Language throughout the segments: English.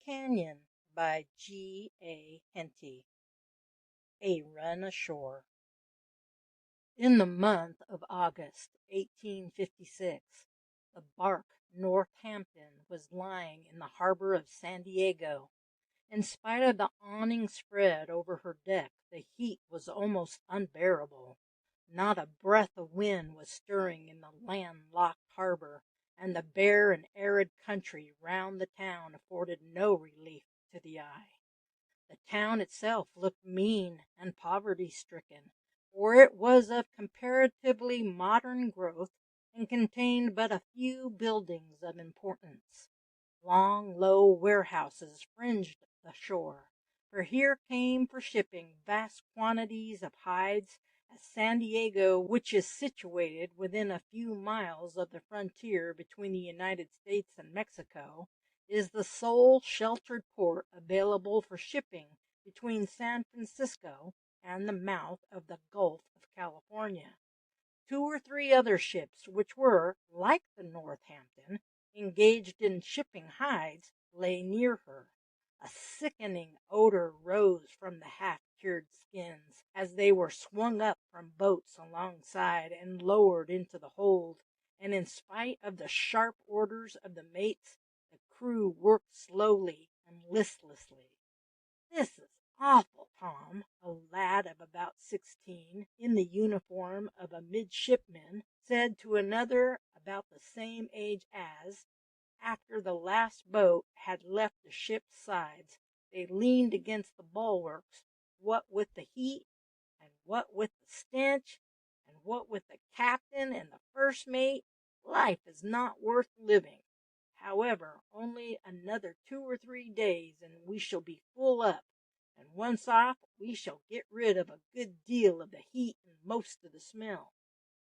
Grand Canyon by G. A. Henty. A Run Ashore. In the month of August, 1856, the bark Northampton was lying in the harbor of San Diego. In spite of the awning spread over her deck, the heat was almost unbearable. Not a breath of wind was stirring in the landlocked harbor, and the bare and arid country round the town afforded no relief to the eye. The town itself looked mean and poverty-stricken, for it was of comparatively modern growth and contained but a few buildings of importance. Long, low warehouses fringed the shore, for here came for shipping vast quantities of hides, as San Diego, which is situated within a few miles of the frontier between the United States and Mexico, is the sole sheltered port available for shipping between San Francisco and the mouth of the Gulf of California. 2 or 3 other ships, which were, like the Northampton, engaged in shipping hides, lay near her. A sickening odor rose from the half-cured skins as they were swung up from boats alongside and lowered into the hold, and in spite of the sharp orders of the mates, the crew worked slowly and listlessly. "This is awful," Tom, a lad of about 16, in the uniform of a midshipman, said to another about the same age as, after the last boat had left the ship's sides, they leaned against the bulwarks, what with the heat, and what with the stench, and what with the captain and the first mate, life is not worth living. However, only another 2 or 3 days, and we shall be full up, and once off, we shall get rid of a good deal of the heat and most of the smell."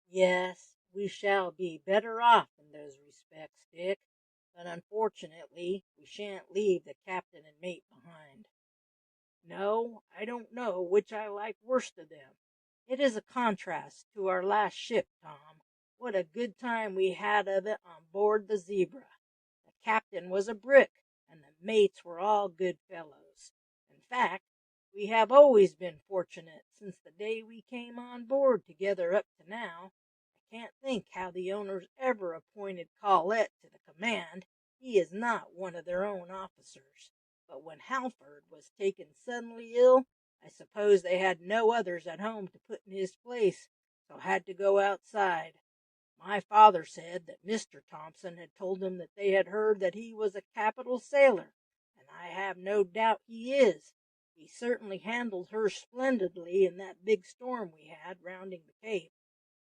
"Yes, we shall be better off in those respects, Dick, but unfortunately we shan't leave the captain and mate behind." "No, I don't know which I like worst of them. It is a contrast to our last ship, Tom. What a good time we had of it on board the Zebra. The captain was a brick, and the mates were all good fellows. In fact, we have always been fortunate since the day we came on board together up to now. I can't think how the owners ever appointed Collett to the command. He is not one of their own officers. But when Halford was taken suddenly ill, I suppose they had no others at home to put in his place, so had to go outside. My father said that Mr. Thompson had told him that they had heard that he was a capital sailor, and I have no doubt he is. He certainly handled her splendidly in that big storm we had rounding the Cape.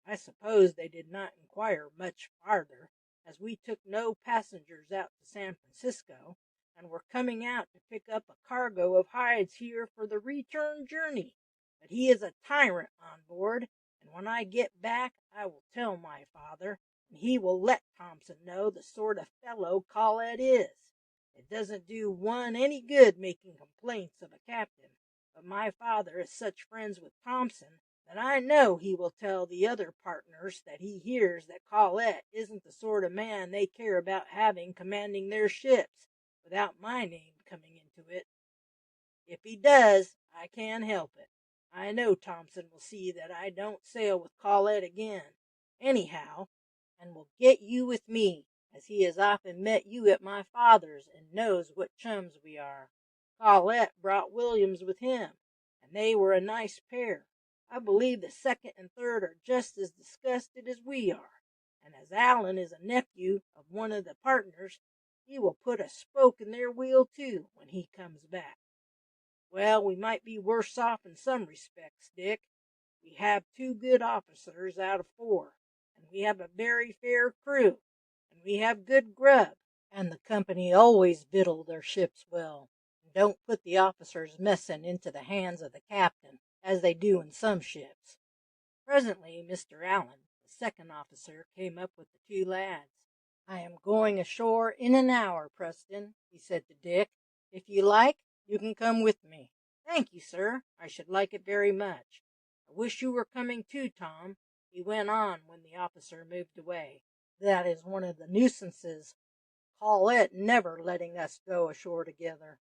I suppose they did not inquire much farther, as we took no passengers out to San Francisco, and were coming out to pick up a cargo of hides here for the return journey. But he is a tyrant on board, and when I get back I will tell my father, and he will let Thompson know the sort of fellow Collett is. It doesn't do one any good making complaints of a captain, but my father is such friends with Thompson that I know he will tell the other partners that he hears that Collett isn't the sort of man they care about having commanding their ships, without my name coming into it. If he does, I can't help it. I know Thompson will see that I don't sail with Collett again, anyhow, and will get you with me, as he has often met you at my father's, and knows what chums we are. Collett brought Williams with him, and they were a nice pair. I believe the second and third are just as disgusted as we are, and as Allen is a nephew of one of the partners, he will put a spoke in their wheel too when he comes back. Well, we might be worse off in some respects, Dick. We have 2 good officers out of 4, and we have a very fair crew, and we have good grub, and the company always victual their ships well, and don't put the officers' messing into the hands of the captain, as they do in some ships." Presently Mr. Allen, the second officer, came up with the 2 lads. "I am going ashore in an hour, Preston," he said to Dick. "If you like, you can come with me." "Thank you, sir. I should like it very much. I wish you were coming too, Tom," he went on when the officer moved away. "That is one of the nuisances call it never letting us go ashore together."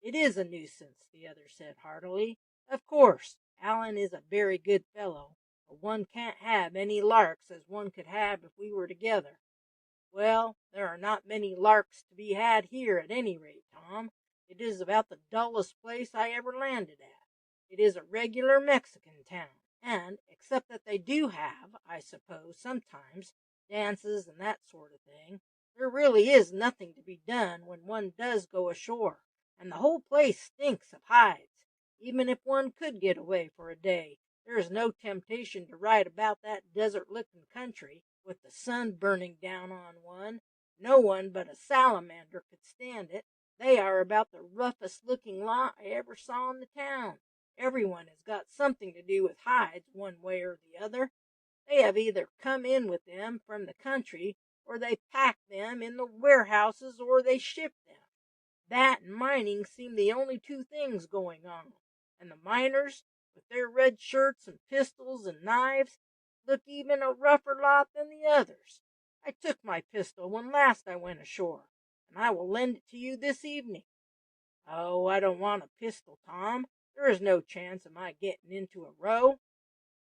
"It is a nuisance," the other said heartily. "Of course, Allen is a very good fellow, but one can't have any larks as one could have if we were together." "Well, there are not many larks to be had here at any rate, Tom. It is about the dullest place I ever landed at. It is a regular Mexican town, and, except that they do have, I suppose, sometimes, dances and that sort of thing, there really is nothing to be done when one does go ashore, and the whole place stinks of hides. Even if one could get away for a day, there is no temptation to ride about that desert-looking country, with the sun burning down on one. No one but a salamander could stand it. They are about the roughest-looking lot I ever saw in the town. Everyone has got something to do with hides, one way or the other. They have either come in with them from the country, or they pack them in the warehouses, or they ship them. That and mining seem the only two things going on, and the miners, with their red shirts and pistols and knives, look even a rougher lot than the others. I took my pistol when last I went ashore, and I will lend it to you this evening." "Oh, I don't want a pistol, Tom. There is no chance of my getting into a row."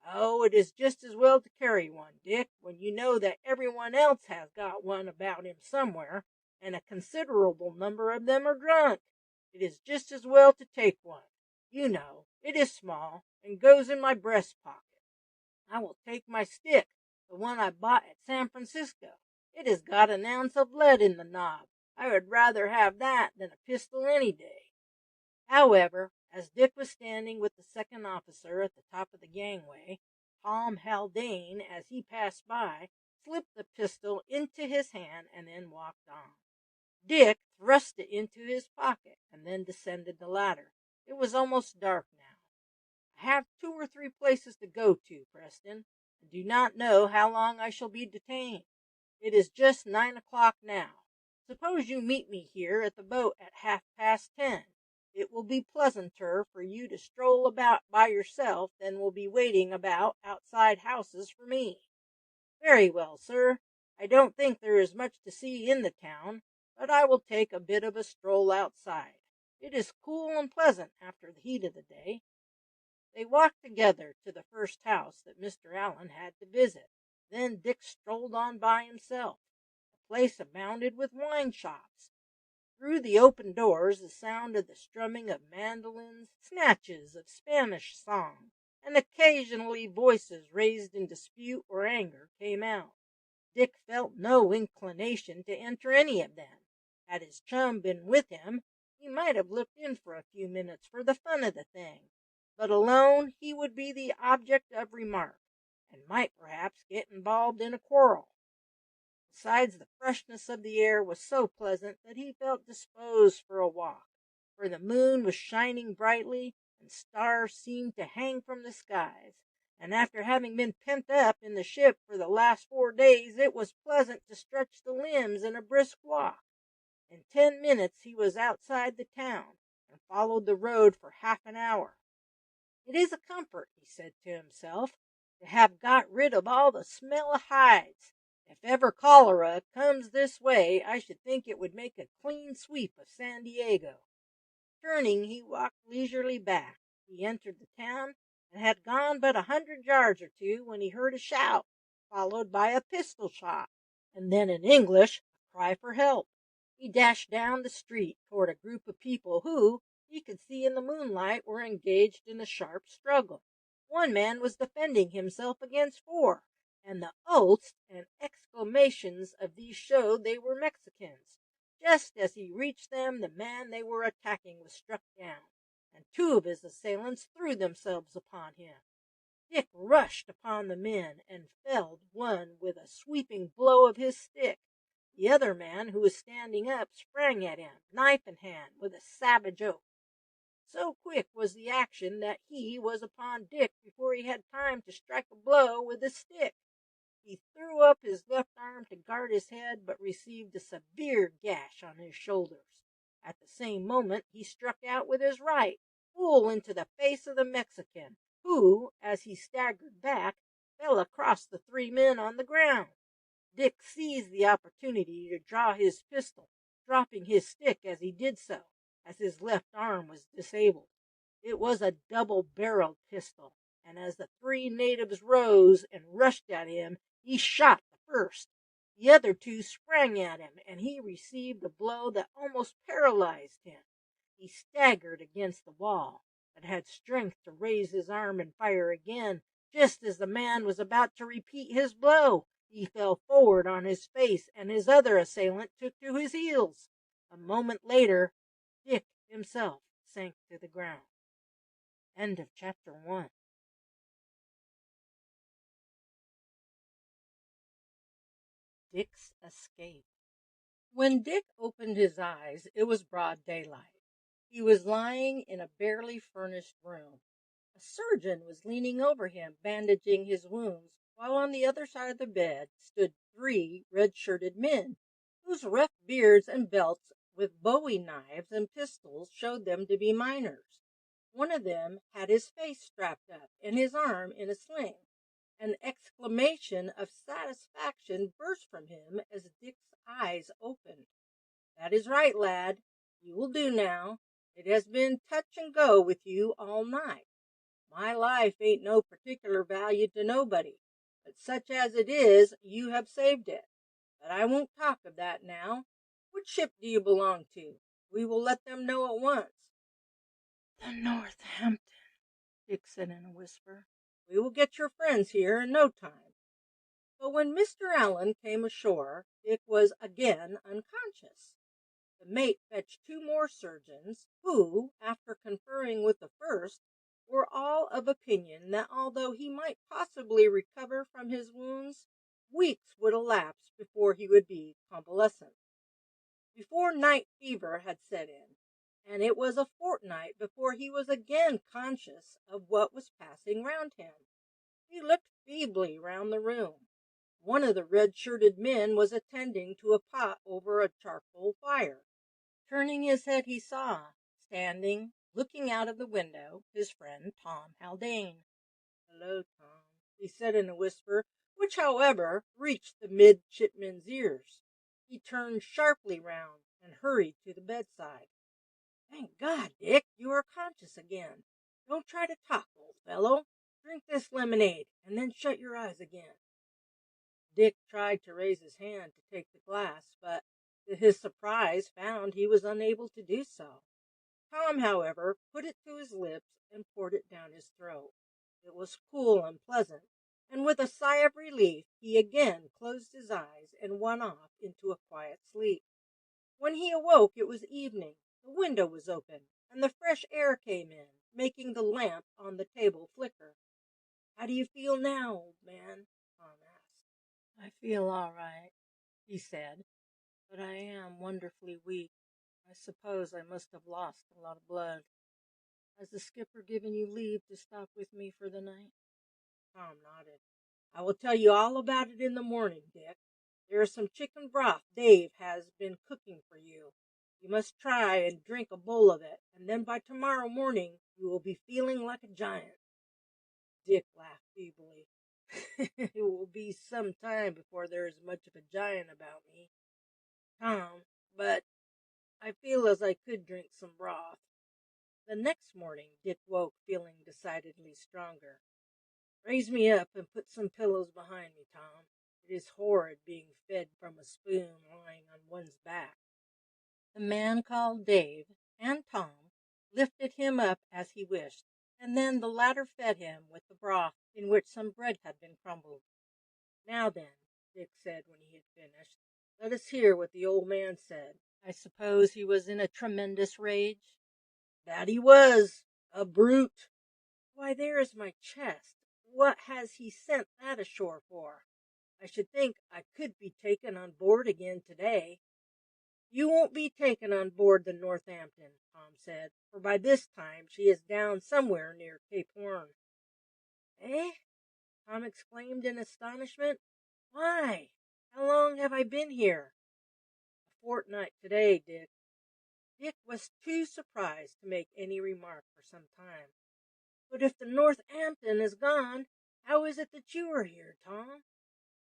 "Oh, it is just as well to carry one, Dick, when you know that everyone else has got one about him somewhere, and a considerable number of them are drunk. It is just as well to take one. You know, it is small, and goes in my breast pocket. I will take my stick, the one I bought at San Francisco. It has got an ounce of lead in the knob. I would rather have that than a pistol any day." However, as Dick was standing with the second officer at the top of the gangway, Tom Haldane, as he passed by, slipped the pistol into his hand and then walked on. Dick thrust it into his pocket and then descended the ladder. It was almost dark now. "I have 2 or 3 places to go to, Preston, and do not know how long I shall be detained. It is just 9 o'clock now. Suppose you meet me here at the boat at 10:30. It will be pleasanter for you to stroll about by yourself than will be waiting about outside houses for me." "Very well, sir. I don't think there is much to see in the town, but I will take a bit of a stroll outside. It is cool and pleasant after the heat of the day." They walked together to the first house that Mr. Allen had to visit. Then Dick strolled on by himself. The place abounded with wine shops. Through the open doors the sound of the strumming of mandolins, snatches of Spanish song, and occasionally voices raised in dispute or anger came out. Dick felt no inclination to enter any of them. Had his chum been with him, he might have looked in for a few minutes for the fun of the thing, but alone he would be the object of remark, and might perhaps get involved in a quarrel. Besides, the freshness of the air was so pleasant that he felt disposed for a walk, for the moon was shining brightly, and stars seemed to hang from the skies, and after having been pent up in the ship for the last 4 days, it was pleasant to stretch the limbs in a brisk walk. In 10 minutes he was outside the town, and followed the road for half an hour. "It is a comfort," he said to himself, "to have got rid of all the smell of hides. If ever cholera comes this way, I should think it would make a clean sweep of San Diego." Turning, he walked leisurely back. He entered the town, and had gone but 100 yards or 2 when he heard a shout, followed by a pistol shot, and then in English a cry for help. He dashed down the street toward a group of people who, he could see in the moonlight, were engaged in a sharp struggle. One man was defending himself against 4, and the oaths and exclamations of these showed they were Mexicans. Just as he reached them, the man they were attacking was struck down, and 2 of his assailants threw themselves upon him. Dick rushed upon the men, and felled one with a sweeping blow of his stick. The other man, who was standing up, sprang at him, knife in hand, with a savage oath. So quick was the action that he was upon Dick before he had time to strike a blow with his stick. He threw up his left arm to guard his head, but received a severe gash on his shoulders. At the same moment he struck out with his right, full into the face of the Mexican, who, as he staggered back, fell across the 3 men on the ground. Dick seized the opportunity to draw his pistol, dropping his stick as he did so, as his left arm was disabled. It was a double-barreled pistol, and as the three natives rose and rushed at him, he shot the first. The other two sprang at him, and he received a blow that almost paralyzed him. He staggered against the wall, but had strength to raise his arm and fire again. Just as the man was about to repeat his blow, he fell forward on his face, and his other assailant took to his heels. A moment later, Dick himself sank to the ground. End of chapter 1. Dick's escape. When Dick opened his eyes, it was broad daylight. He was lying in a barely furnished room. A surgeon was leaning over him, bandaging his wounds, while on the other side of the bed stood three red-shirted men, whose rough beards and belts with bowie knives and pistols showed them to be miners. One of them had his face strapped up and his arm in a sling. An exclamation of satisfaction burst from him as Dick's eyes opened. "That is right, lad. You will do now. It has been touch and go with you all night. My life ain't no particular value to nobody, but such as it is, you have saved it. But I won't talk of that now. What ship do you belong to? We will let them know at once." "The Northampton," Dick said in a whisper. "We will get your friends here in no time." But when Mr. Allen came ashore, Dick was again unconscious. The mate fetched two more surgeons, who, after conferring with the first, were all of opinion that although he might possibly recover from his wounds, weeks would elapse before he would be convalescent. Before night fever had set in, and it was a fortnight before he was again conscious of what was passing round him. He looked feebly round the room. One of the red-shirted men was attending to a pot over a charcoal fire. Turning his head, he saw, standing, looking out of the window, his friend Tom Haldane. "Hello, Tom," he said in a whisper, which, however, reached the midshipman's ears. He turned sharply round and hurried to the bedside. "Thank God, Dick, you are conscious again. Don't try to talk, old fellow. Drink this lemonade, and then shut your eyes again." Dick tried to raise his hand to take the glass, but to his surprise found he was unable to do so. Tom, however, put it to his lips and poured it down his throat. It was cool and pleasant, and with a sigh of relief he again closed his eyes and went off into a quiet sleep. When he awoke it was evening. The window was open, and the fresh air came in, making the lamp on the table flicker. "How do you feel now, old man?" Tom asked. "I feel all right," he said, "but I am wonderfully weak. I suppose I must have lost a lot of blood. Has the skipper given you leave to stop with me for the night?" Tom nodded. "I will tell you all about it in the morning, Dick. There is some chicken broth Dave has been cooking for you. You must try and drink a bowl of it, and then by tomorrow morning you will be feeling like a giant." Dick laughed feebly. "It will be some time before there is much of a giant about me, Tom, but I feel as I could drink some broth." The next morning Dick woke feeling decidedly stronger. "Raise me up and put some pillows behind me, Tom. It is horrid being fed from a spoon lying on one's back." The man called Dave, and Tom lifted him up as he wished, and then the latter fed him with the broth in which some bread had been crumbled. "Now then," Dick said when he had finished, "let us hear what the old man said. I suppose he was in a tremendous rage?" "That he was. A brute." "Why, there is my chest. What has he sent that ashore for? I should think I could be taken on board again today." "You won't be taken on board the Northampton," Tom said, "for by this time she is down somewhere near Cape Horn." "Eh?" Tom exclaimed in astonishment. "Why? How long have I been here?" "A fortnight today, Dick." Dick was too surprised to make any remark for some time. "But if the Northampton is gone, how is it that you are here, Tom?"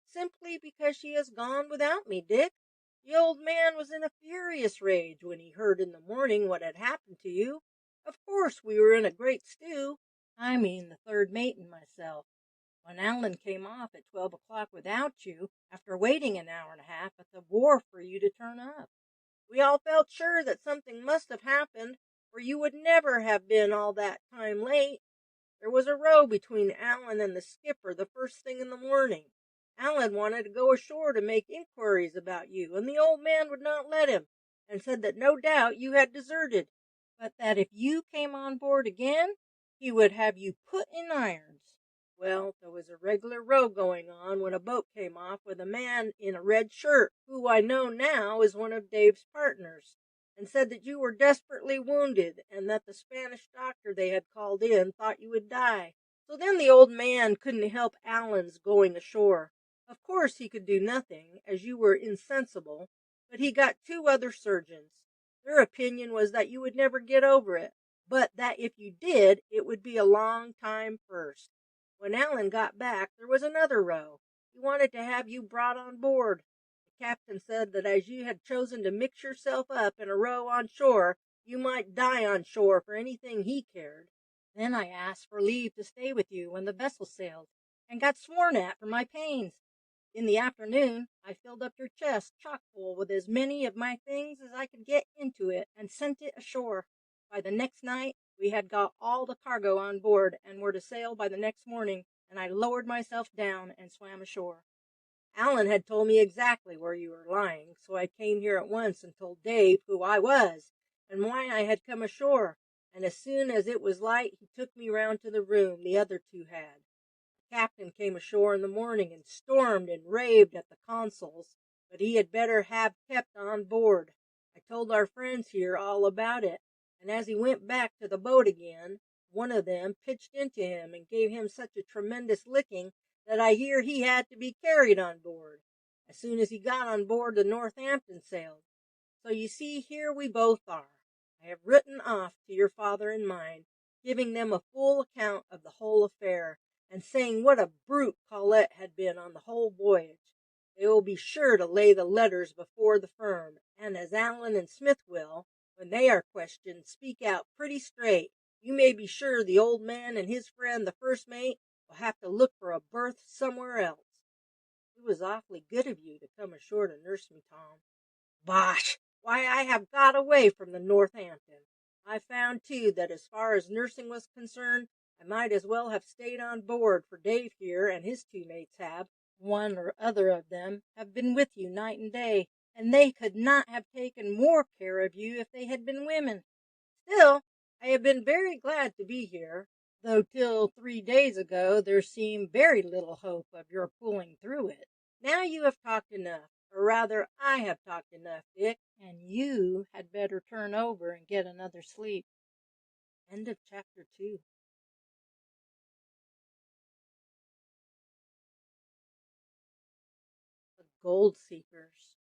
simply because she has gone without me, Dick. The old man was in a furious rage when he heard in the morning what had happened to you. Of course we were in a great stew. I mean the third mate and myself. When Allen came off at 12 o'clock without you, after waiting an hour and a half at the wharf for you to turn up, we all felt sure that something must have happened, for you would never have been all that time late. There was a row between Allen and the skipper the first thing in the morning. Allen wanted to go ashore to make inquiries about you, and the old man would not let him, and said that no doubt you had deserted, but that if you came on board again, he would have you put in irons. Well, there was a regular row going on when a boat came off with a man in a red shirt, who I know now is one of Dave's partners, and said that you were desperately wounded, and that the Spanish doctor they had called in thought you would die. So then the old man couldn't help Allen's going ashore. Of course he could do nothing, as you were insensible, but he got two other surgeons. Their opinion was that you would never get over it, but that if you did, it would be a long time first. When Allen got back, there was another row. He wanted to have you brought on board. The captain said that as you had chosen to mix yourself up in a row on shore, you might die on shore for anything he cared. Then I asked for leave to stay with you when the vessel sailed, and got sworn at for my pains. In the afternoon, I filled up your chest chock full with as many of my things as I could get into it, and sent it ashore. By the next night, we had got all the cargo on board, and were to sail by the next morning, and I lowered myself down and swam ashore. Allen had told me exactly where you were lying, so I came here at once and told Dave who I was, and why I had come ashore, and as soon as it was light, he took me round to the room the other two had. The captain came ashore in the morning, and stormed and raved at the consuls, but he had better have kept on board. I told our friends here all about it, and as he went back to the boat again, one of them pitched into him and gave him such a tremendous licking that I hear he had to be carried on board. As soon as he got on board, the Northampton sailed. So you see, here we both are. I have written off to your father and mine, giving them a full account of the whole affair, and saying what a brute Colette had been on the whole voyage. They will be sure to lay the letters before the firm, and as Allen and Smith will, when they are questioned, speak out pretty straight. You may be sure the old man and his friend, the first mate, will have to look for a berth somewhere else. It was awfully good of you to come ashore to nurse me, Tom. Bosh! Why, I have got away from the Northampton. I found, too, that as far as nursing was concerned, I might as well have stayed on board, for Dave here and his two mates have, one or other of them, have been with you night and day, and they could not have taken more care of you if they had been women. Still, I have been very glad to be here, though till 3 days ago there seemed very little hope of your pulling through it. Now you have talked enough, or rather I have talked enough, Dick, and you had better turn over and get another sleep. End of chapter 2. The Gold Seekers.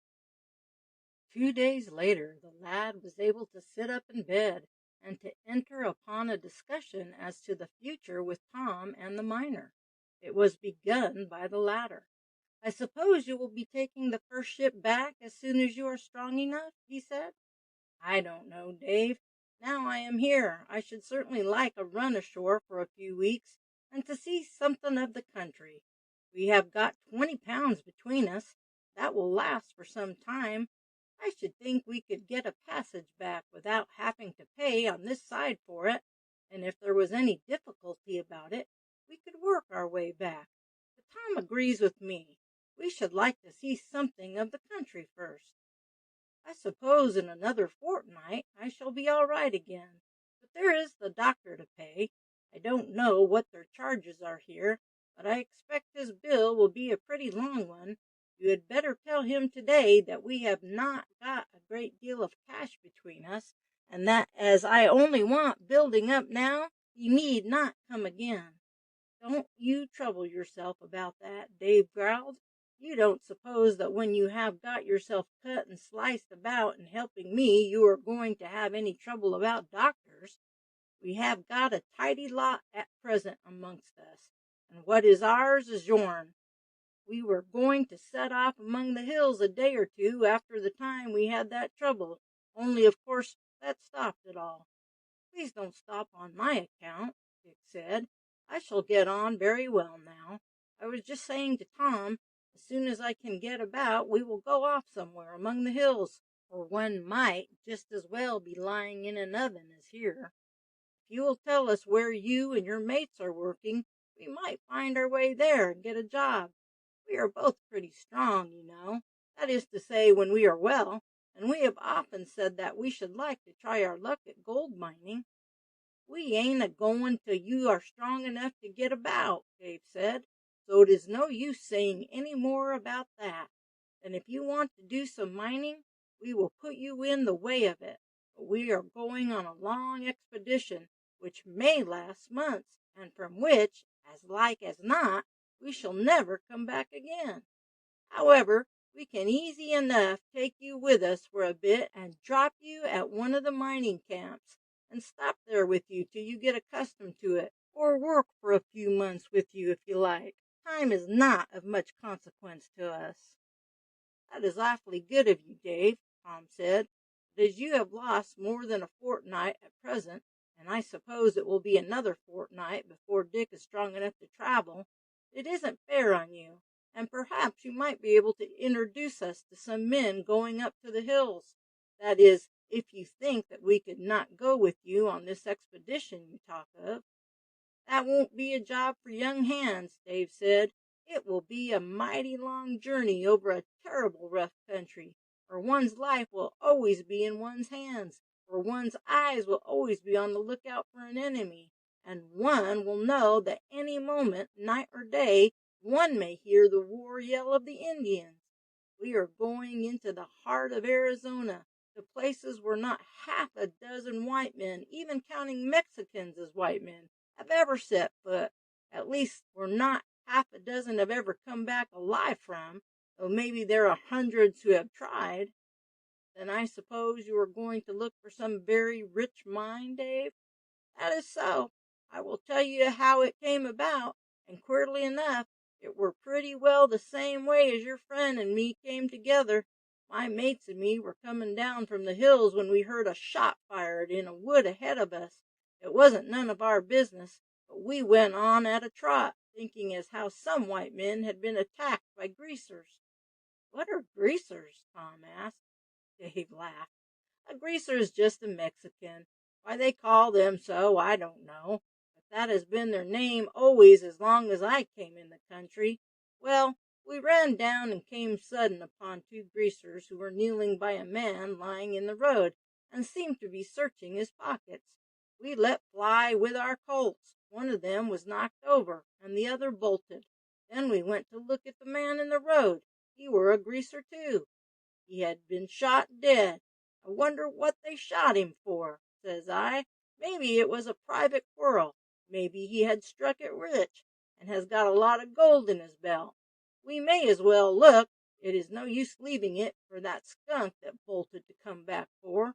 2 days later, the lad was able to sit up in bed and to enter upon a discussion as to the future with Tom and the miner. It was begun by the latter. I suppose you will be taking the first ship back as soon as you are strong enough, he said. I don't know, Dave. Now I am here, I should certainly like a run ashore for a few weeks, and to see something of the country. We have got £20 between us. That will last for some time. I should think we could get a passage back without having to pay on this side for it, and if there was any difficulty about it, we could work our way back. But Tom agrees with me. We should like to see something of the country first. I suppose in another fortnight I shall be all right again, but there is the doctor to pay. I don't know what their charges are here, but I expect his bill will be a pretty long one. You had better tell him today that we have not got a great deal of cash between us, and that as I only want building up now, he need not come again. Don't you trouble yourself about that, Dave growled. You don't suppose that when you have got yourself cut and sliced about and helping me, you are going to have any trouble about doctors. We have got a tidy lot at present amongst us, and what is ours is yourn. We were going to set off among the hills a day or two after the time we had that trouble, only of course that stopped it all." "Please don't stop on my account," Dick said. "I shall get on very well now. I was just saying to Tom, as soon as I can get about we will go off somewhere among the hills, for one might just as well be lying in an oven as here. If you will tell us where you and your mates are working, we might find our way there and get a job. We are both pretty strong, you know, that is to say when we are well, and we have often said that we should like to try our luck at gold mining." "We ain't a-goin' till you are strong enough to get about," Dave said, "so it is no use saying any more about that. And if you want to do some mining, we will put you in the way of it, but we are going on a long expedition, which may last months, and from which, as like as not, we shall never come back again. However, we can easy enough take you with us for a bit and drop you at one of the mining camps, and stop there with you till you get accustomed to it, or work for a few months with you if you like. Time is not of much consequence to us." "That is awfully good of you, Dave," Tom said, "but as you have lost more than a fortnight at present, and I suppose it will be another fortnight before Dick is strong enough to travel, it isn't fair on you, and perhaps you might be able to introduce us to some men going up to the hills. That is, if you think that we could not go with you on this expedition you talk of." "That won't be a job for young hands," Dave said. "It will be a mighty long journey over a terrible rough country, where one's life will always be in one's hands, where one's eyes will always be on the lookout for an enemy, and one will know that any moment, night or day, one may hear the war yell of the Indians. We are going into the heart of Arizona, to places where not half a dozen white men, even counting Mexicans as white men, have ever set foot, at least where not half a dozen have ever come back alive from, though maybe there are hundreds who have tried." "Then I suppose you are going to look for some very rich mine, Dave?" "That is so. I will tell you how it came about, and queerly enough, it were pretty well the same way as your friend and me came together. My mates and me were coming down from the hills when we heard a shot fired in a wood ahead of us. It wasn't none of our business, but we went on at a trot, thinking as how some white men had been attacked by greasers." "What are greasers?" Tom asked. Dave laughed. "A greaser is just a Mexican. Why they call them so I don't know, but that has been their name always as long as I came in the country. Well, we ran down and came sudden upon two greasers who were kneeling by a man lying in the road, and seemed to be searching his pockets. We let fly with our Colts. One of them was knocked over, and the other bolted. Then we went to look at the man in the road. He were a greaser too. He had been shot dead. 'I wonder what they shot him for,' says I. 'Maybe it was a private quarrel. Maybe he had struck it rich, and has got a lot of gold in his belt. We may as well look. It is no use leaving it for that skunk that bolted to come back for.'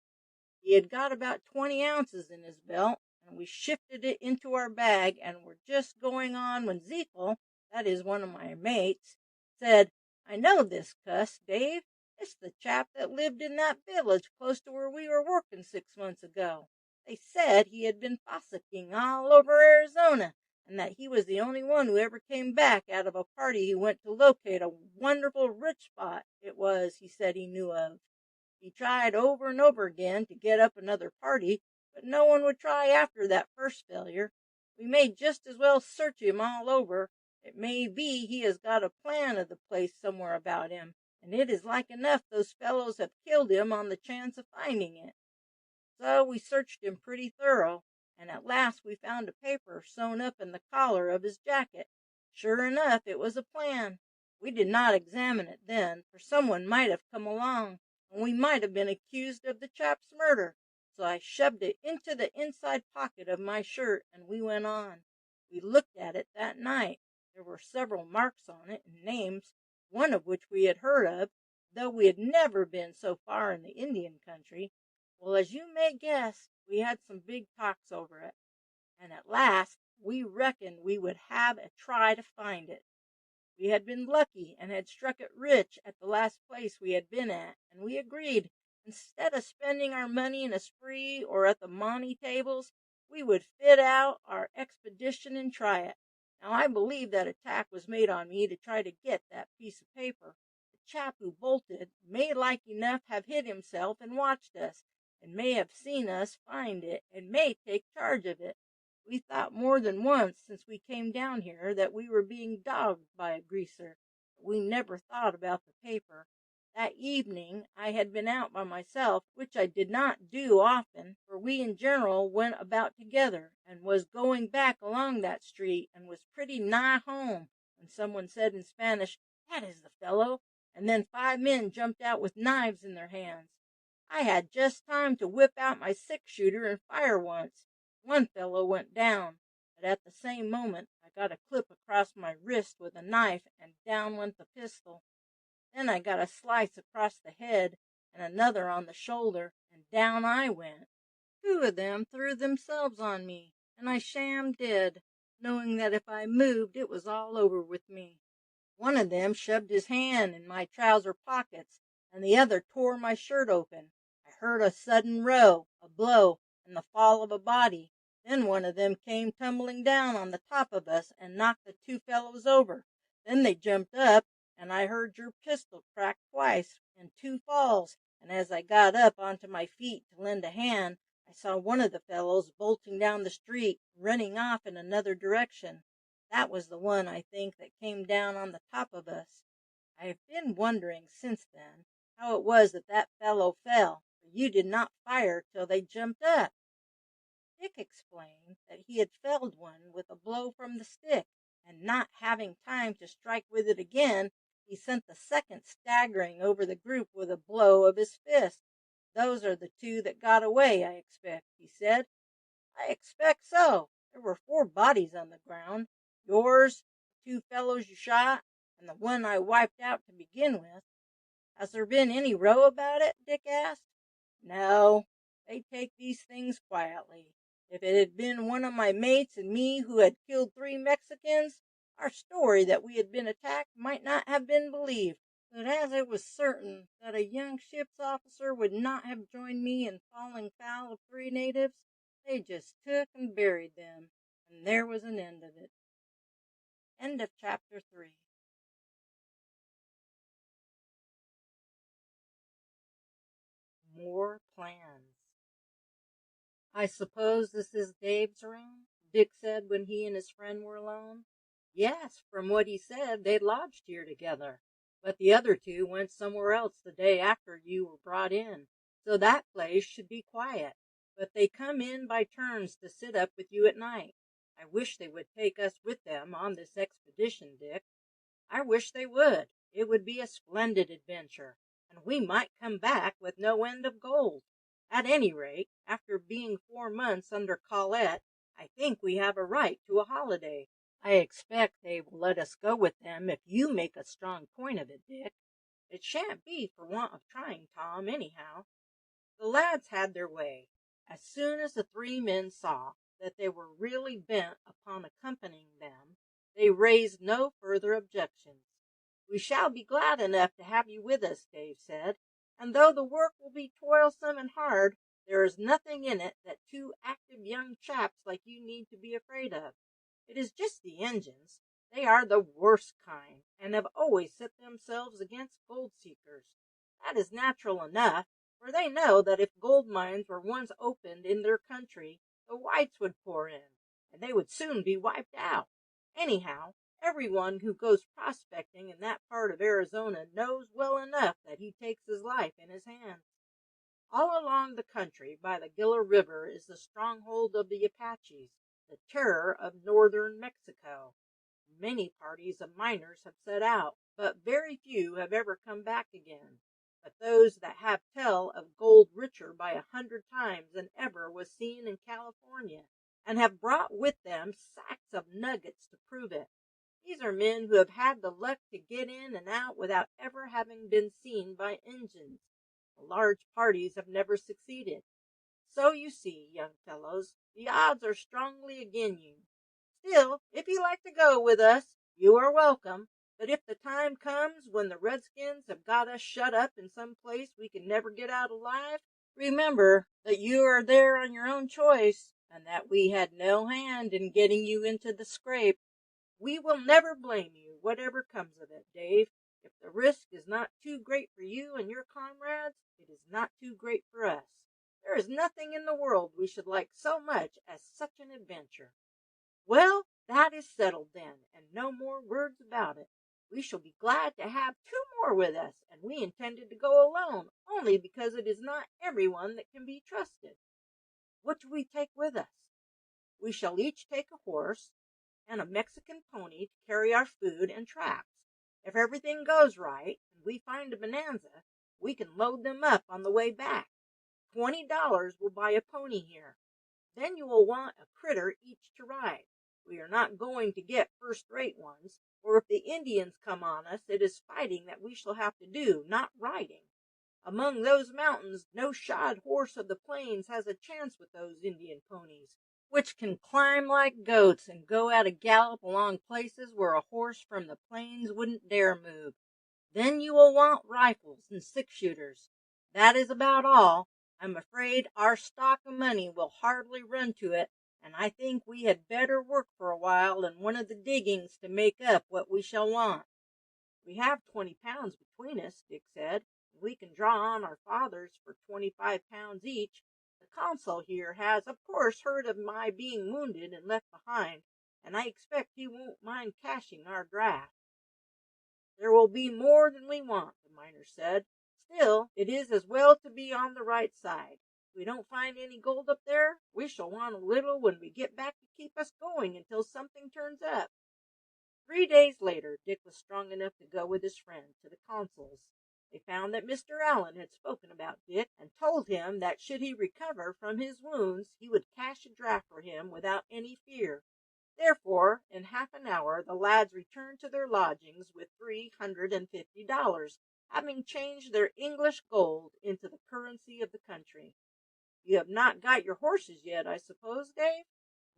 He had got about 20 ounces in his belt, and we shifted it into our bag, and were just going on when Zekel, that is one of my mates, said, 'I know this cuss, Dave. It's the chap that lived in that village close to where we were working 6 months ago. They said he had been fossicking all over Arizona, and that he was the only one who ever came back out of a party who went to locate a wonderful rich spot it was he said he knew of. He tried over and over again to get up another party, but no one would try after that first failure. We may just as well search him all over. It may be he has got a plan of the place somewhere about him, and it is like enough those fellows have killed him on the chance of finding it.' So we searched him pretty thorough, and at last we found a paper sewn up in the collar of his jacket. Sure enough, it was a plan. We did not examine it then, for someone might have come along, and we might have been accused of the chap's murder. So I shoved it into the inside pocket of my shirt, and we went on. We looked at it that night. There were several marks on it, and names, one of which we had heard of, though we had never been so far in the Indian country. Well, as you may guess, we had some big talks over it, and at last we reckoned we would have a try to find it. We had been lucky and had struck it rich at the last place we had been at, and we agreed, instead of spending our money in a spree or at the monte tables, we would fit out our expedition and try it. Now I believe that attack was made on me to try to get that piece of paper. The chap who bolted may like enough have hid himself and watched us, and may have seen us find it, and may take charge of it. We thought more than once since we came down here that we were being dogged by a greaser, but we never thought about the paper. That evening I had been out by myself, which I did not do often, for we in general went about together, and was going back along that street, and was pretty nigh home, when someone said in Spanish, "That is the fellow," and then 5 men jumped out with knives in their hands. I had just time to whip out my 6-shooter and fire once. One fellow went down, but at the same moment I got a clip across my wrist with a knife, and down went the pistol. Then I got a slice across the head, and another on the shoulder, and down I went. 2 of them threw themselves on me, and I shammed dead, knowing that if I moved it was all over with me. One of them shoved his hand in my trouser pockets, and the other tore my shirt open. I heard a sudden row, a blow, and the fall of a body. Then one of them came tumbling down on the top of us and knocked the 2 fellows over. Then they jumped up, and I heard your pistol crack twice in 2 falls, and as I got up onto my feet to lend a hand, I saw one of the fellows bolting down the street, running off in another direction. That was the one, I think, that came down on the top of us. I have been wondering since then how it was that that fellow fell, for you did not fire till they jumped up. Dick explained that he had felled one with a blow from the stick, and not having time to strike with it again, he sent the second staggering over the group with a blow of his fist. "Those are the 2 that got away, I expect," he said. "I expect so. There were 4 bodies on the ground. Yours, the 2 fellows you shot, and the one I wiped out to begin with." "Has there been any row about it?" Dick asked. "No, they take these things quietly. If it had been one of my mates and me who had killed 3 Mexicans, our story that we had been attacked might not have been believed. But as it was certain that a young ship's officer would not have joined me in falling foul of 3 natives, they just took and buried them, and there was an end of it." End of chapter 3. More plans. "I suppose this is Dave's room?" Dick said when he and his friend were alone. "Yes, from what he said, they lodged here together, but the other 2 went somewhere else the day after you were brought in, so that place should be quiet. But they come in by turns to sit up with you at night. I wish they would take us with them on this expedition, Dick." "I wish they would. It would be a splendid adventure, and we might come back with no end of gold. At any rate, after being 4 months under Colette, I think we have a right to a holiday. I expect they will let us go with them if you make a strong point of it, Dick. It shan't be for want of trying, Tom, anyhow." The lads had their way. As soon as the 3 men saw that they were really bent upon accompanying them, they raised no further objections. "We shall be glad enough to have you with us," Dave said, "and though the work will be toilsome and hard, there is nothing in it that 2 active young chaps like you need to be afraid of. It is just the Injuns. They are the worst kind, and have always set themselves against gold seekers. That is natural enough, for they know that if gold mines were once opened in their country, the whites would pour in, and they would soon be wiped out. Anyhow, everyone who goes prospecting in that part of Arizona knows well enough that he takes his life in his hands. All along the country by the Gila River is the stronghold of the Apaches, the terror of northern Mexico. Many parties of miners have set out, but very few have ever come back again. But those that have tell of gold richer by 100 times than ever was seen in California, and have brought with them sacks of nuggets to prove it. These are men who have had the luck to get in and out without ever having been seen by Injuns. The large parties have never succeeded. So you see, young fellows, the odds are strongly agin you. Still, if you like to go with us, you are welcome. But if the time comes when the redskins have got us shut up in some place we can never get out alive, remember that you are there on your own choice, and that we had no hand in getting you into the scrape. We will never blame you, whatever comes of it, Dave. If the risk is not too great for you and your comrades, it is not too great for us. There is nothing in the world we should like so much as such an adventure. Well, that is settled then, and no more words about it. We shall be glad to have 2 more with us, and we intended to go alone, only because it is not everyone that can be trusted. What do we take with us? We shall each take a horse and a Mexican pony to carry our food and traps. If everything goes right, and we find a bonanza, we can load them up on the way back. $20 will buy a pony here. Then you will want a critter each to ride. We are not going to get first-rate ones, for if the Indians come on us, it is fighting that we shall have to do, not riding. Among those mountains, no shod horse of the plains has a chance with those Indian ponies, which can climb like goats and go at a gallop along places where a horse from the plains wouldn't dare move. Then you will want rifles and 6-shooters. That is about all. I'm afraid our stock of money will hardly run to it, and I think we had better work for a while in one of the diggings to make up what we shall want. We have 20 pounds between us, Dick said, and we can draw on our fathers for 25 pounds each. The consul here has, of course, heard of my being wounded and left behind, and I expect he won't mind cashing our draft. There will be more than we want, the miner said. Still, it is as well to be on the right side. If we don't find any gold up there, we shall want a little when we get back to keep us going until something turns up. 3 days later, Dick was strong enough to go with his friend to the consul's. They found that Mr. Allen had spoken about Dick, and told him that should he recover from his wounds, he would cash a draft for him without any fear. Therefore, in half an hour, the lads returned to their lodgings with $350, having changed their English gold into the currency of the country. You have not got your horses yet, I suppose, Dave?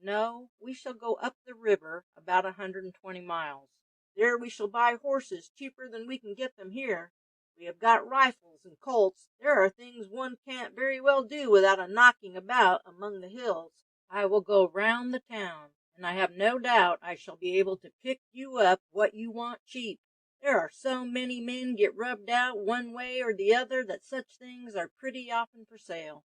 No, we shall go up the river about 120 miles. There we shall buy horses cheaper than we can get them here. We have got rifles and Colts. There are things one can't very well do without a knocking about among the hills. I will go round the town, and I have no doubt I shall be able to pick you up what you want cheap. There are so many men get rubbed out one way or the other that such things are pretty often for sale.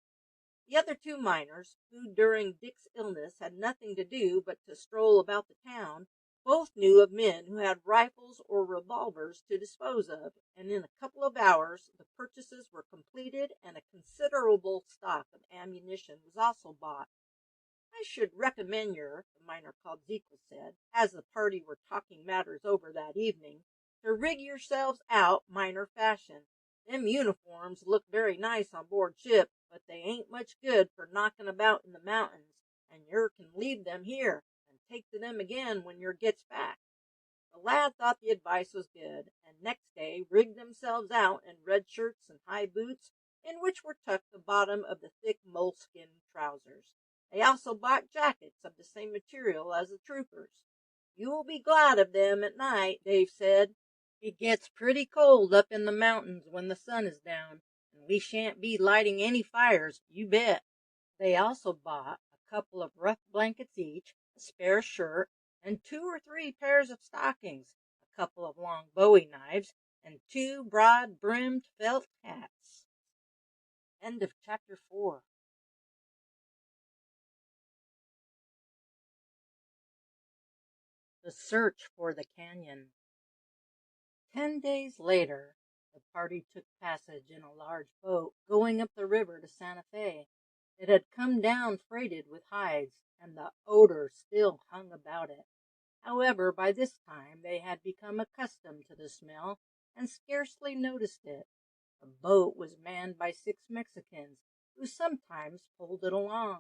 The other 2 miners, who during Dick's illness had nothing to do but to stroll about the town, both knew of men who had rifles or revolvers to dispose of, and in a couple of hours the purchases were completed and a considerable stock of ammunition was also bought. I should recommend you, the miner called Zekel said, as the party were talking matters over that evening, to rig yourselves out miner fashion. Them uniforms look very nice on board ship, but they ain't much good for knocking about in the mountains, and yer can leave them here, and take to them again when yer gets back. The lad thought the advice was good, and next day rigged themselves out in red shirts and high boots, in which were tucked the bottom of the thick moleskin trousers. They also bought jackets of the same material as the troopers. You will be glad of them at night, Dave said. It gets pretty cold up in the mountains when the sun is down, and we shan't be lighting any fires, you bet. They also bought a couple of rough blankets each, a spare shirt, and 2 or 3 pairs of stockings, a couple of long bowie knives, and 2 broad-brimmed felt hats. End of chapter 4. The Search for the Canyon. 10 days later, the party took passage in a large boat going up the river to Santa Fe. It had come down freighted with hides, and the odor still hung about it. However, by this time they had become accustomed to the smell and scarcely noticed it. The boat was manned by 6 Mexicans, who sometimes pulled it along,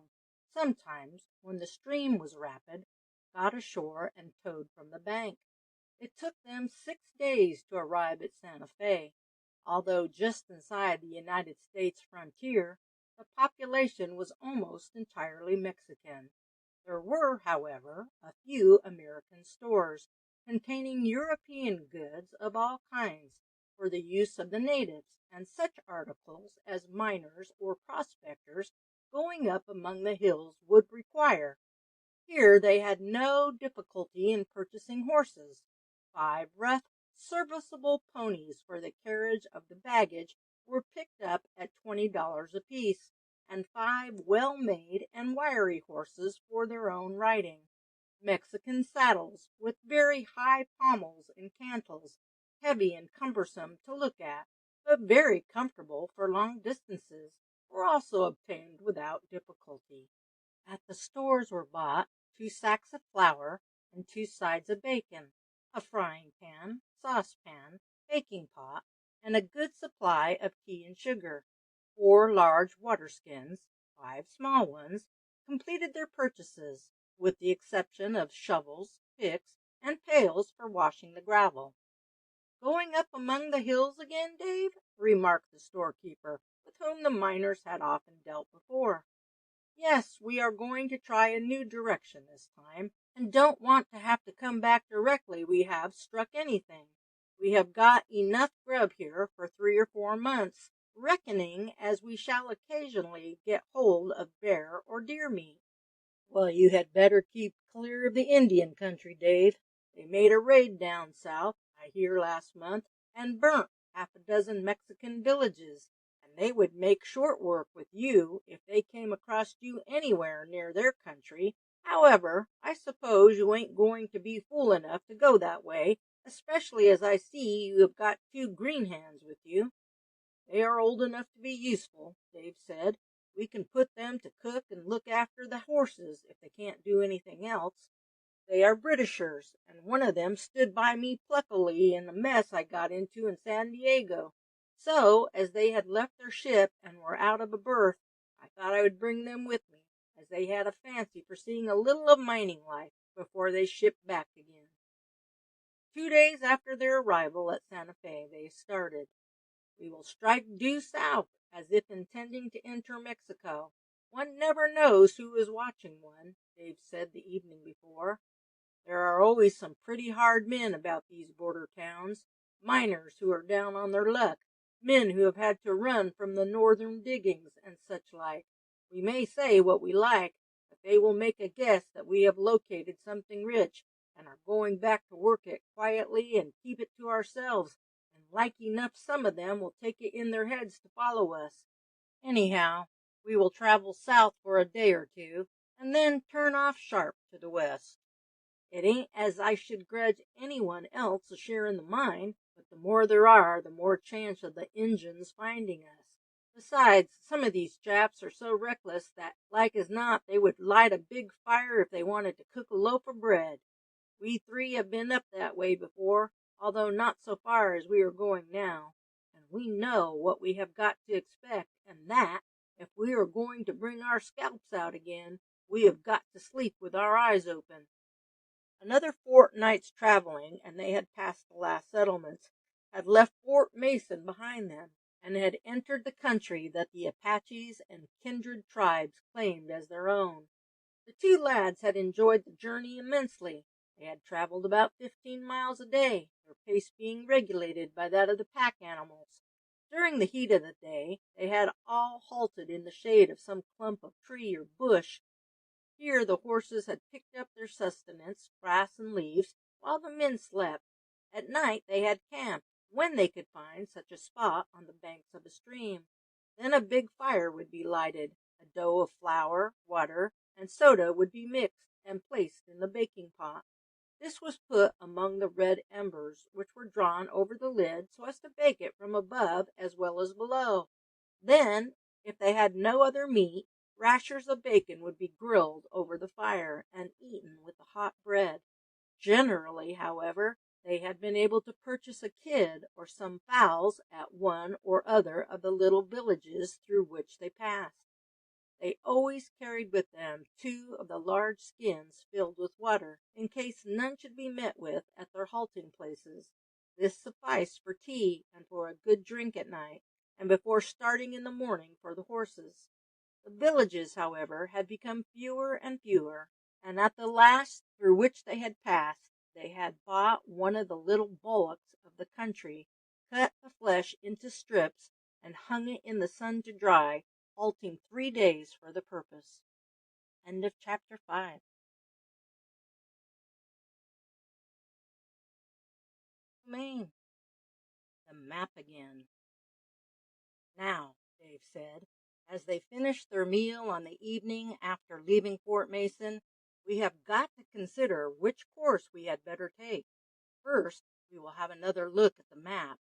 sometimes, when the stream was rapid, got ashore and towed from the bank. It took them 6 days to arrive at Santa Fe. Although just inside the United States frontier, the population was almost entirely Mexican. There were, however, a few American stores, containing European goods of all kinds for the use of the natives, and such articles as miners or prospectors going up among the hills would require. Here they had no difficulty in purchasing horses. 5 rough, serviceable ponies for the carriage of the baggage were picked up at $20 apiece, and 5 well-made and wiry horses for their own riding. Mexican saddles with very high pommels and cantles, heavy and cumbersome to look at, but very comfortable for long distances, were also obtained without difficulty. At the stores were bought 2 sacks of flour and 2 sides of bacon, a frying pan, saucepan, baking pot, and a good supply of tea and sugar. 4 large water skins, 5 small ones, completed their purchases, with the exception of shovels, picks, and pails for washing the gravel. "Going up among the hills again, Dave?" remarked the storekeeper, with whom the miners had often dealt before. "Yes, we are going to try a new direction this time, and don't want to have to come back directly we have struck anything. We have got enough grub here for 3 or 4 months, reckoning as we shall occasionally get hold of bear or deer meat." "Well, you had better keep clear of the Indian country, Dave. They made a raid down south, I hear, last month, and burnt 6 Mexican villages, and they would make short work with you if they came across you anywhere near their country. However, I suppose you ain't going to be fool enough to go that way, especially as I see you have got 2 green hands with you." "They are old enough to be useful," Dave said. "We can put them to cook and look after the horses if they can't do anything else. They are Britishers, and one of them stood by me pluckily in the mess I got into in San Diego. So, as they had left their ship and were out of a berth, I thought I would bring them with me, as they had a fancy for seeing a little of mining life before they shipped back again." 2 days after their arrival at Santa Fe, they started. "We will strike due south, as if intending to enter Mexico. One never knows who is watching one," Dave said the evening before. "There are always some pretty hard men about these border towns, miners who are down on their luck, men who have had to run from the northern diggings, and such like. We may say what we like, but they will make a guess that we have located something rich, and are going back to work it quietly and keep it to ourselves, and like enough some of them will take it in their heads to follow us. Anyhow, we will travel south for a day or 2, and then turn off sharp to the west. It ain't as I should grudge anyone else a share in the mine, but the more there are, the more chance of the Injuns finding us. Besides, some of these chaps are so reckless that like as not they would light a big fire if they wanted to cook a loaf of bread. We 3 have been up that way before, although not so far as we are going now, and we know what we have got to expect, and that, if we are going to bring our scalps out again, we have got to sleep with our eyes open." Another fortnight's traveling, and they had passed the last settlements, had left Fort Mason behind them, and had entered the country that the Apaches and kindred tribes claimed as their own. The 2 lads had enjoyed the journey immensely. They had traveled about 15 miles a day, their pace being regulated by that of the pack animals. During the heat of the day, they had all halted in the shade of some clump of tree or bush. Here the horses had picked up their sustenance, grass and leaves, while the men slept. At night they had camped, when they could find such a spot, on the banks of a stream. Then a big fire would be lighted, a dough of flour, water, and soda would be mixed and placed in the baking pot. This was put among the red embers, which were drawn over the lid so as to bake it from above as well as below. Then, if they had no other meat, rashers of bacon would be grilled over the fire and eaten with the hot bread. Generally, however, they had been able to purchase a kid or some fowls at one or other of the little villages through which they passed. They always carried with them 2 of the large skins filled with water, in case none should be met with at their halting places. This sufficed for tea and for a good drink at night, and before starting in the morning for the horses. The villages, however, had become fewer and fewer, and at the last through which they had passed, they had bought one of the little bullocks of the country, cut the flesh into strips, and hung it in the sun to dry, halting 3 days for the purpose. End of chapter 5. Maine. The map again. Now, Dave said, as they finished their meal on the evening after leaving Fort Mason, we have got to consider which course we had better take. First, we will have another look at the map.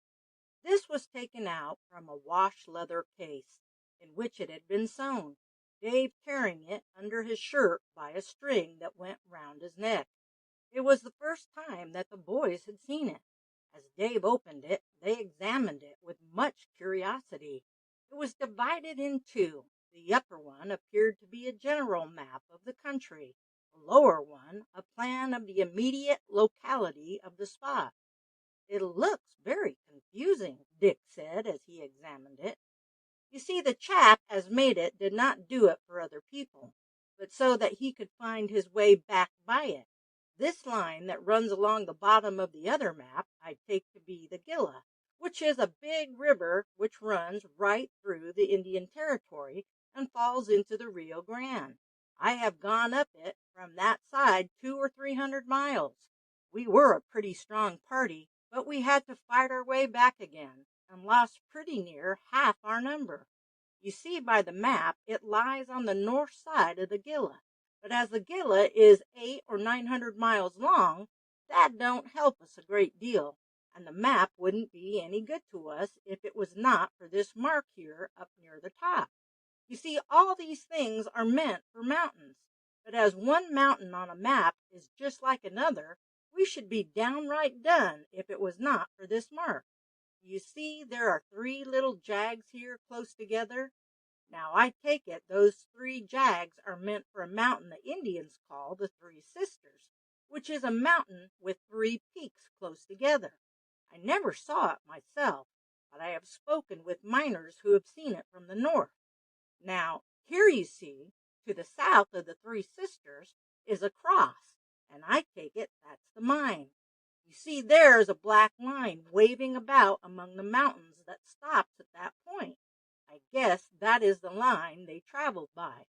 This was taken out from a wash leather case, in which it had been sewn, Dave carrying it under his shirt by a string that went round his neck. It was the first time that the boys had seen it. As Dave opened it, they examined it with much curiosity. It was divided in two. The upper one appeared to be a general map of the country, the lower one a plan of the immediate locality of the spot. "It looks very confusing," Dick said as he examined it. "You see, the chap as made it did not do it for other people, but so that he could find his way back by it. This line that runs along the bottom of the other map I take to be the Gila, which is a big river which runs right through the Indian Territory and falls into the Rio Grande. I have gone up it from that side 200 or 300 miles. We were a pretty strong party, but we had to fight our way back again, and lost pretty near half our number. You see by the map it lies on the north side of the Gila, but as the Gila is 800 or 900 miles long, that don't help us a great deal, and the map wouldn't be any good to us if it was not for this mark here up near the top. You see, all these things are meant for mountains, but as one mountain on a map is just like another, we should be downright done if it was not for this mark. You see, there are 3 little jags here close together. Now, I take it those 3 jags are meant for a mountain the Indians call the Three Sisters, which is a mountain with 3 peaks close together. I never saw it myself, but I have spoken with miners who have seen it from the north. Now, here you see, to the south of the Three Sisters is a cross, and I take it that's the mine. You see, there is a black line waving about among the mountains that stops at that point. I guess that is the line they traveled by."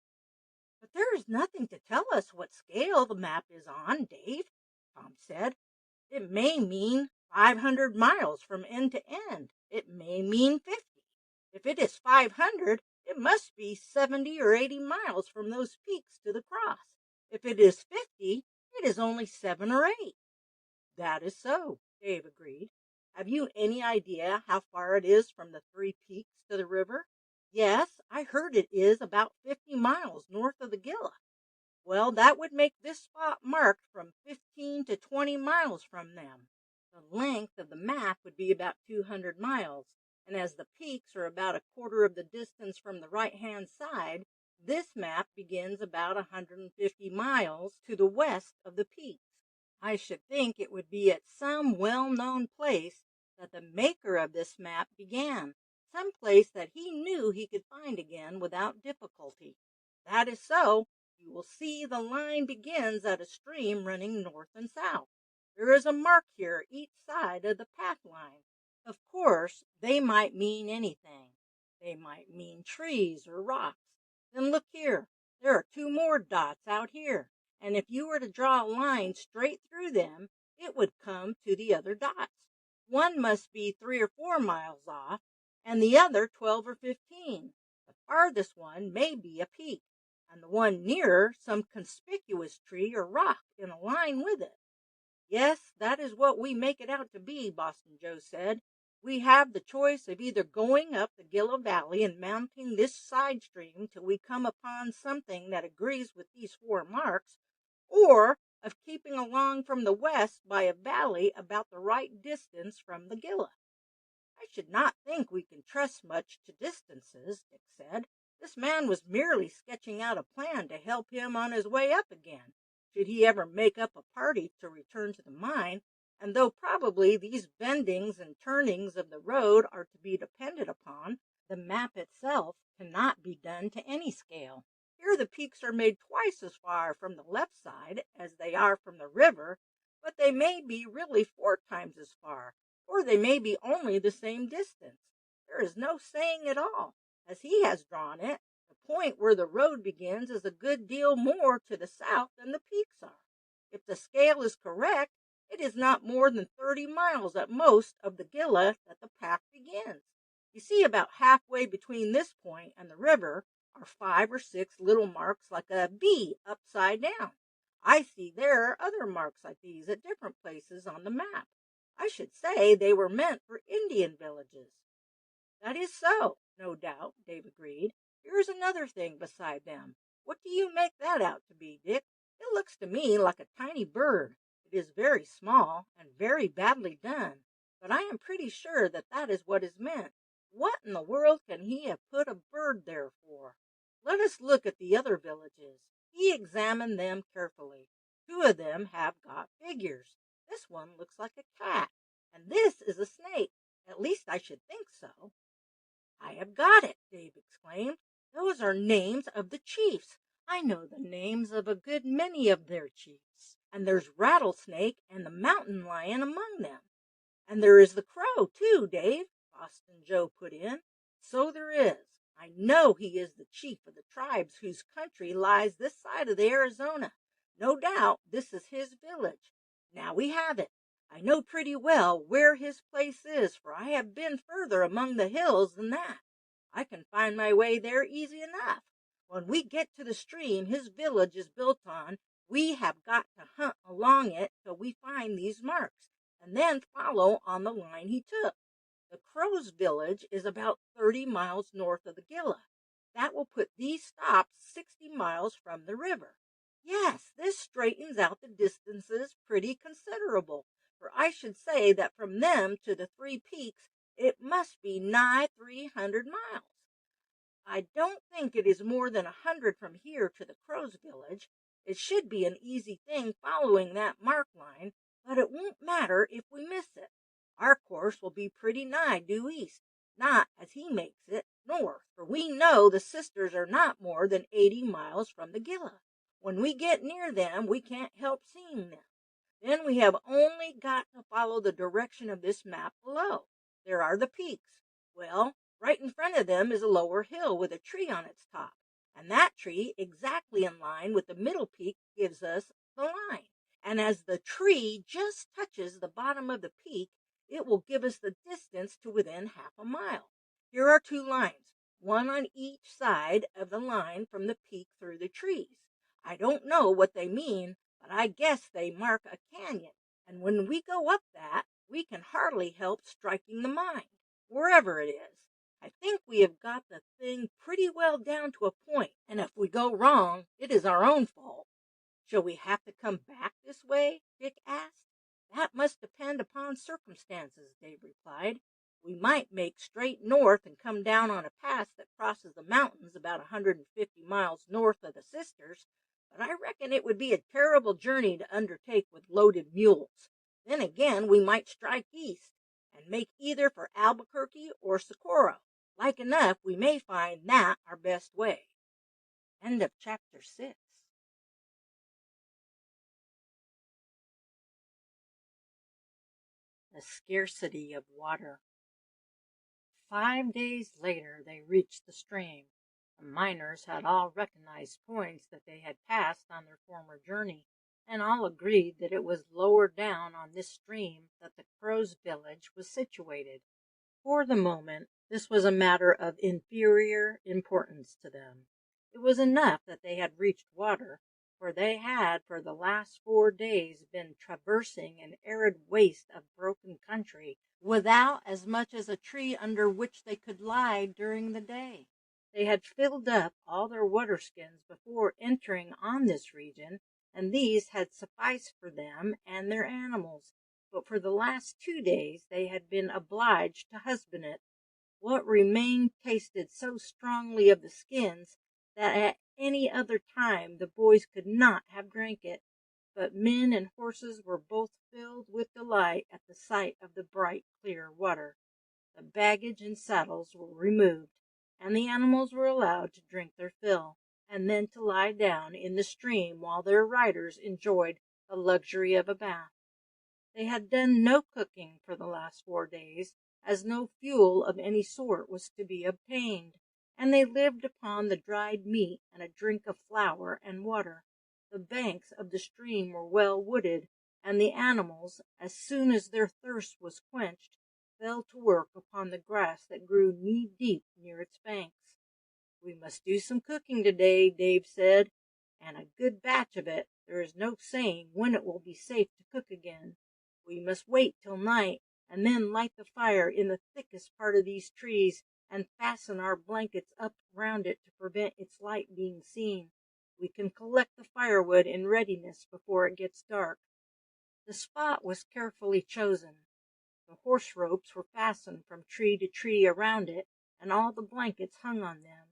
"But there is nothing to tell us what scale the map is on, Dave," Tom said. "It may mean 500 miles from end to end. It may mean 50. If it is 500, it must be 70 or 80 miles from those peaks to the cross. If it is 50, it is only 7 or 8. "That is so," Dave agreed. "Have you any idea how far it is from the 3 peaks to the river?" "Yes, I heard it is about 50 miles north of the Gila." "Well, that would make this spot marked from 15 to 20 miles from them. The length of the map would be about 200 miles, and as the peaks are about a quarter of the distance from the right-hand side, this map begins about 150 miles to the west of the peaks. I should think it would be at some well-known place that the maker of this map began, some place that he knew he could find again without difficulty." "That is so. You will see the line begins at a stream running north and south. There is a mark here each side of the path line. Of course, they might mean anything. They might mean trees or rocks. Then look here, there are 2 more dots out here, and if you were to draw a line straight through them, it would come to the other dots. One must be 3 or 4 miles off, and the other 12 or 15. The farthest one may be a peak, and the one nearer some conspicuous tree or rock in a line with it." "Yes, that is what we make it out to be," Boston Joe said. "We have the choice of either going up the Gila Valley and mounting this side stream till we come upon something that agrees with these 4 marks, or of keeping along from the west by a valley about the right distance from the Gila." "I should not think we can trust much to distances," Dick said. "This man was merely sketching out a plan to help him on his way up again, should he ever make up a party to return to the mine, and though probably these bendings and turnings of the road are to be depended upon, the map itself cannot be done to any scale. Here the peaks are made twice as far from the left side as they are from the river, but they may be really 4 times as far, or they may be only the same distance. There is no saying at all, as he has drawn it. The point where the road begins is a good deal more to the south than the peaks are. If the scale is correct, it is not more than 30 miles at most of the Gila that the path begins. You see, about halfway between this point and the river are 5 or 6 little marks like a B upside down. I see there are other marks like these at different places on the map. I should say they were meant for Indian villages. That is so, no doubt, Dave agreed. Here is another thing beside them. What do you make that out to be, Dick? It looks to me like a tiny bird. It is very small and very badly done, but I am pretty sure that that is what is meant. What in the world can he have put a bird there for? Let us look at the other villages. He examined them carefully. 2 of them have got figures. This one looks like a cat, and this is a snake. At least I should think so. I have got it, Dave exclaimed. Those are names of the chiefs. I know the names of a good many of their chiefs. And there's Rattlesnake and the Mountain Lion among them. And there is the Crow, too, Dave, Boston Joe put in. So there is. I know he is the chief of the tribes whose country lies this side of the Arizona. No doubt this is his village. Now we have it. I know pretty well where his place is, for I have been further among the hills than that. I can find my way there easy enough. When we get to the stream his village is built on, we have got to hunt along it till we find these marks, and then follow on the line he took. The Crow's village is about 30 miles north of the Gila. That will put these stops 60 miles from the river. Yes, this straightens out the distances pretty considerable, for I should say that from them to the 3 peaks it must be nigh 300 miles. I don't think it is more than 100 from here to the Crow's village. It should be an easy thing following that mark line, but it won't matter if we miss it. Our course will be pretty nigh due east, not, as he makes it, north, for we know the sisters are not more than 80 miles from the Gila. When we get near them, we can't help seeing them. Then we have only got to follow the direction of this map below. There are the peaks. Well, right in front of them is a lower hill with a tree on its top, and that tree, exactly in line with the middle peak, gives us the line. And as the tree just touches the bottom of the peak, it will give us the distance to within half a mile. Here are 2 lines, one on each side of the line from the peak through the trees. I don't know what they mean, but I guess they mark a canyon, and when we go up that, we can hardly help striking the mine, wherever it is. I think we have got the thing pretty well down to a point, and if we go wrong, it is our own fault. Shall we have to come back this way? Dick asked. That must depend upon circumstances, Dave replied. We might make straight north and come down on a pass that crosses the mountains about 150 miles north of the sisters, but I reckon it would be a terrible journey to undertake with loaded mules. Then again, we might strike east and make either for Albuquerque or Socorro. Like enough, we may find that our best way. End of chapter 6. The scarcity of water. 5 days later they reached the stream. The miners had all recognized points that they had passed on their former journey, and all agreed that it was lower down on this stream that the Crow's village was situated. For the moment, this was a matter of inferior importance to them. It was enough that they had reached water, for they had for the last 4 days been traversing an arid waste of broken country, without as much as a tree under which they could lie during the day. They had filled up all their water skins before entering on this region, and these had sufficed for them and their animals, but for the last 2 days they had been obliged to husband it. What remained tasted so strongly of the skins that at any other time the boys could not have drank it, but men and horses were both filled with delight at the sight of the bright, clear water. The baggage and saddles were removed, and the animals were allowed to drink their fill, and then to lie down in the stream while their riders enjoyed the luxury of a bath. They had done no cooking for the last 4 days, as no fuel of any sort was to be obtained, and they lived upon the dried meat and a drink of flour and water. The banks of the stream were well wooded, and the animals, as soon as their thirst was quenched, fell to work upon the grass that grew knee-deep near its banks. "We must do some cooking today," Dave said, "and a good batch of it. There is no saying when it will be safe to cook again. We must wait till night, and then light the fire in the thickest part of these trees, and fasten our blankets up round it to prevent its light being seen. We can collect the firewood in readiness before it gets dark." The spot was carefully chosen. The horse ropes were fastened from tree to tree around it, and all the blankets hung on them.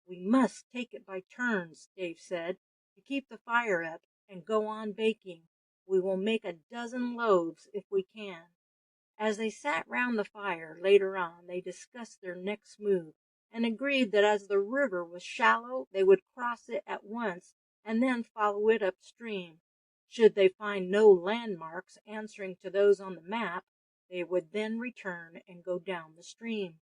"We must take it by turns," Dave said, "to keep the fire up and go on baking. We will make a dozen loaves if we can." As they sat round the fire later on, they discussed their next move, and agreed that as the river was shallow they would cross it at once and then follow it upstream. Should they find no landmarks answering to those on the map, they would then return and go down the stream.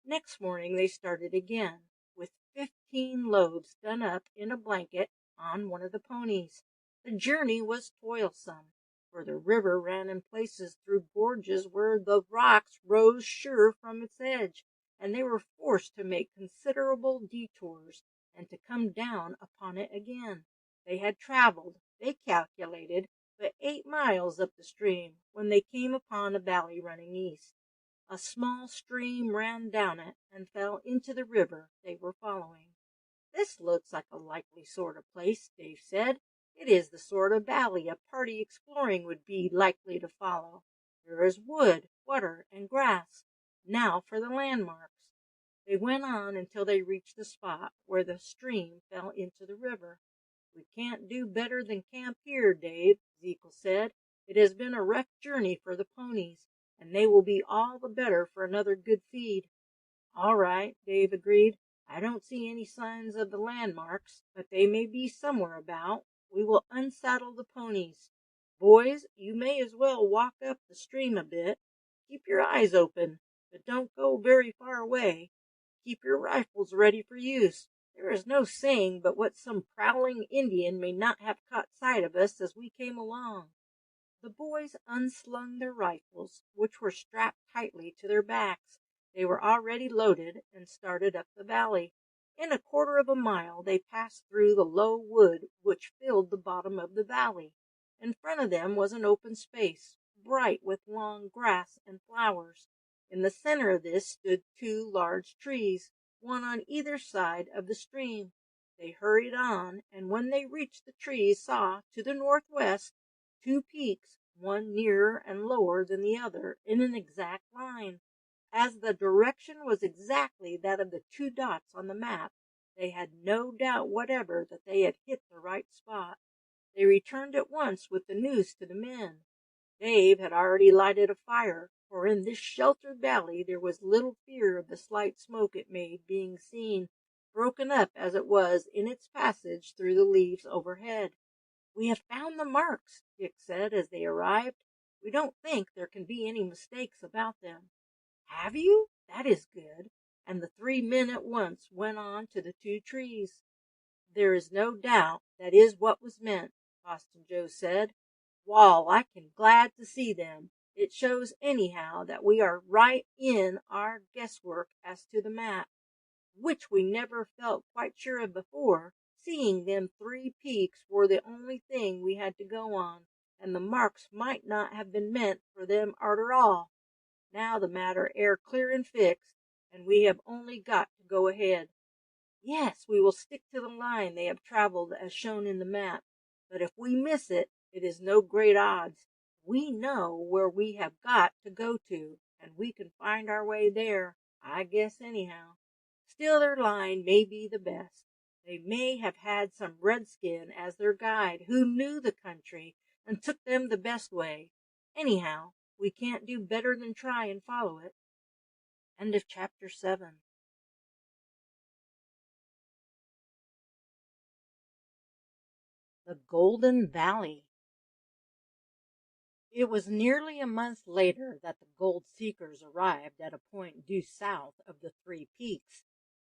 Next morning they started again, with 15 loaves done up in a blanket on one of the ponies. The journey was toilsome, for the river ran in places through gorges where the rocks rose sure from its edge, and they were forced to make considerable detours and to come down upon it again. They had traveled, they calculated, but 8 miles up the stream when they came upon a valley running east. A small stream ran down it and fell into the river they were following. "This looks like a likely sort of place," Dave said. "It is the sort of valley a party exploring would be likely to follow. There is wood, water, and grass. Now for the landmarks." They went on until they reached the spot where the stream fell into the river. "We can't do better than camp here, Dave," Ezekiel said. "It has been a rough journey for the ponies, and they will be all the better for another good feed." "All right," Dave agreed. "I don't see any signs of the landmarks, but they may be somewhere about. We will unsaddle the ponies. Boys, you may as well walk up the stream a bit. Keep your eyes open, but don't go very far away. Keep your rifles ready for use. There is no saying but what some prowling Indian may not have caught sight of us as we came along." The boys unslung their rifles, which were strapped tightly to their backs. They were already loaded, and started up the valley. In a quarter of a mile they passed through the low wood which filled the bottom of the valley. In front of them was an open space, bright with long grass and flowers. In the center of this stood 2 large trees, one on either side of the stream. They hurried on, and when they reached the trees saw, to the northwest, 2 peaks, one nearer and lower than the other, in an exact line. As the direction was exactly that of the 2 dots on the map, they had no doubt whatever that they had hit the right spot. They returned at once with the news to the men. Dave had already lighted a fire, for in this sheltered valley there was little fear of the slight smoke it made being seen, broken up as it was in its passage through the leaves overhead. "We have found the marks," Dick said as they arrived. "We don't think there can be any mistakes about them." "Have you? That is good." And the 3 men at once went on to the 2 trees. "There is no doubt that is what was meant," Boston Joe said. "Wall, I can glad to see them. It shows anyhow that we are right in our guesswork as to the map, which we never felt quite sure of before, seeing them 3 peaks were the only thing we had to go on, and the marks might not have been meant for them arter all. Now the matter air clear and fixed, and we have only got to go ahead. Yes, we will stick to the line they have traveled as shown in the map, but if we miss it, it is no great odds. We know where we have got to go to, and we can find our way there, I guess anyhow. Still their line may be the best. They may have had some redskin as their guide who knew the country and took them the best way. Anyhow, we can't do better than try and follow it." End of chapter 7. The Golden Valley. It was nearly a month later that the gold seekers arrived at a point due south of the three peaks.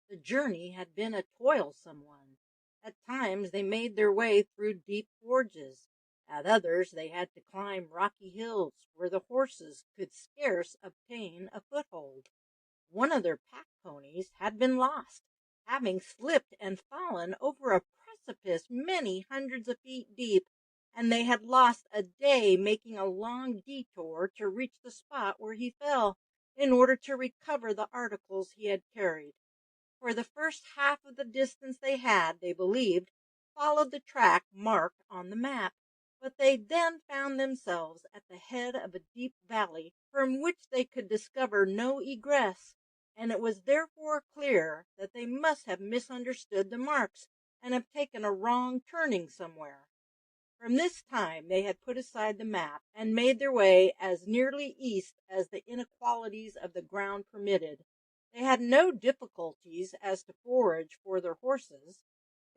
The journey had been a toilsome one. At times they made their way through deep gorges. At others they had to climb rocky hills where the horses could scarce obtain a foothold. One of their pack ponies had been lost, having slipped and fallen over a precipice many hundreds of feet deep, and they had lost a day making a long detour to reach the spot where he fell, in order to recover the articles he had carried. For the first half of the distance they had, they believed, followed the track marked on the map, but they then found themselves at the head of a deep valley from which they could discover no egress, and it was therefore clear that they must have misunderstood the marks and have taken a wrong turning somewhere. From this time they had put aside the map and made their way as nearly east as the inequalities of the ground permitted. They had no difficulties as to forage for their horses.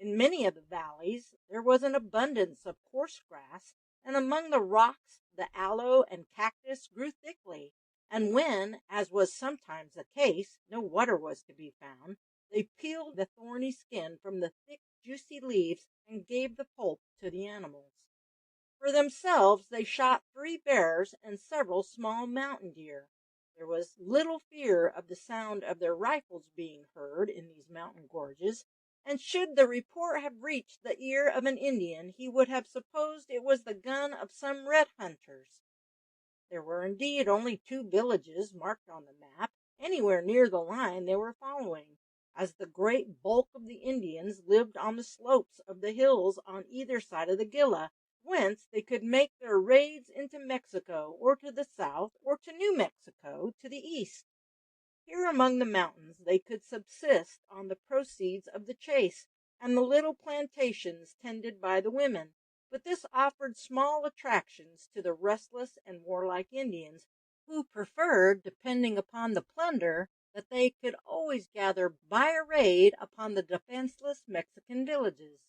In many of the valleys there was an abundance of horse grass, and among the rocks the aloe and cactus grew thickly, and when, as was sometimes the case, no water was to be found, they peeled the thorny skin from the thick juicy leaves and gave the pulp to the animals. For themselves they shot 3 bears and several small mountain deer. There was little fear of the sound of their rifles being heard in these mountain gorges, and should the report have reached the ear of an Indian, he would have supposed it was the gun of some red hunters. There were indeed only 2 villages marked on the map, anywhere near the line they were following, as the great bulk of the Indians lived on the slopes of the hills on either side of the Gila, whence they could make their raids into Mexico, or to the south, or to New Mexico to the east. Here among the mountains they could subsist on the proceeds of the chase, and the little plantations tended by the women, but this offered small attractions to the restless and warlike Indians, who preferred depending upon the plunder that they could always gather by a raid upon the defenseless Mexican villages.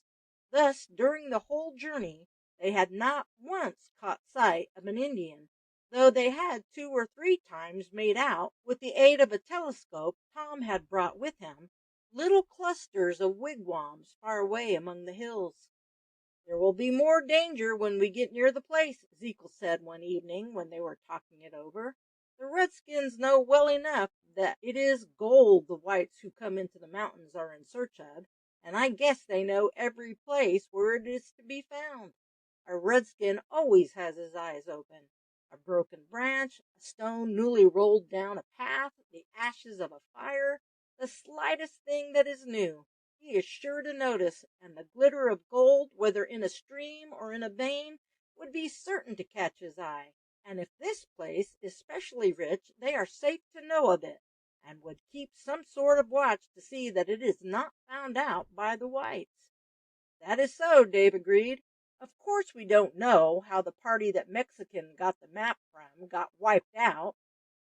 Thus, during the whole journey, they had not once caught sight of an Indian, though they had 2 or 3 times made out, with the aid of a telescope Tom had brought with him, little clusters of wigwams far away among the hills. "There will be more danger when we get near the place," Ezekiel said one evening when they were talking it over. "The redskins know well enough that it is gold the whites who come into the mountains are in search of, and I guess they know every place where it is to be found. A redskin always has his eyes open. A broken branch, a stone newly rolled down a path, the ashes of a fire, the slightest thing that is new, he is sure to notice, and the glitter of gold, whether in a stream or in a vein, would be certain to catch his eye, and if this place is specially rich they are safe to know of it, and would keep some sort of watch to see that it is not found out by the whites." "That is so," Dave agreed. "Of course we don't know how the party that Mexican got the map from got wiped out.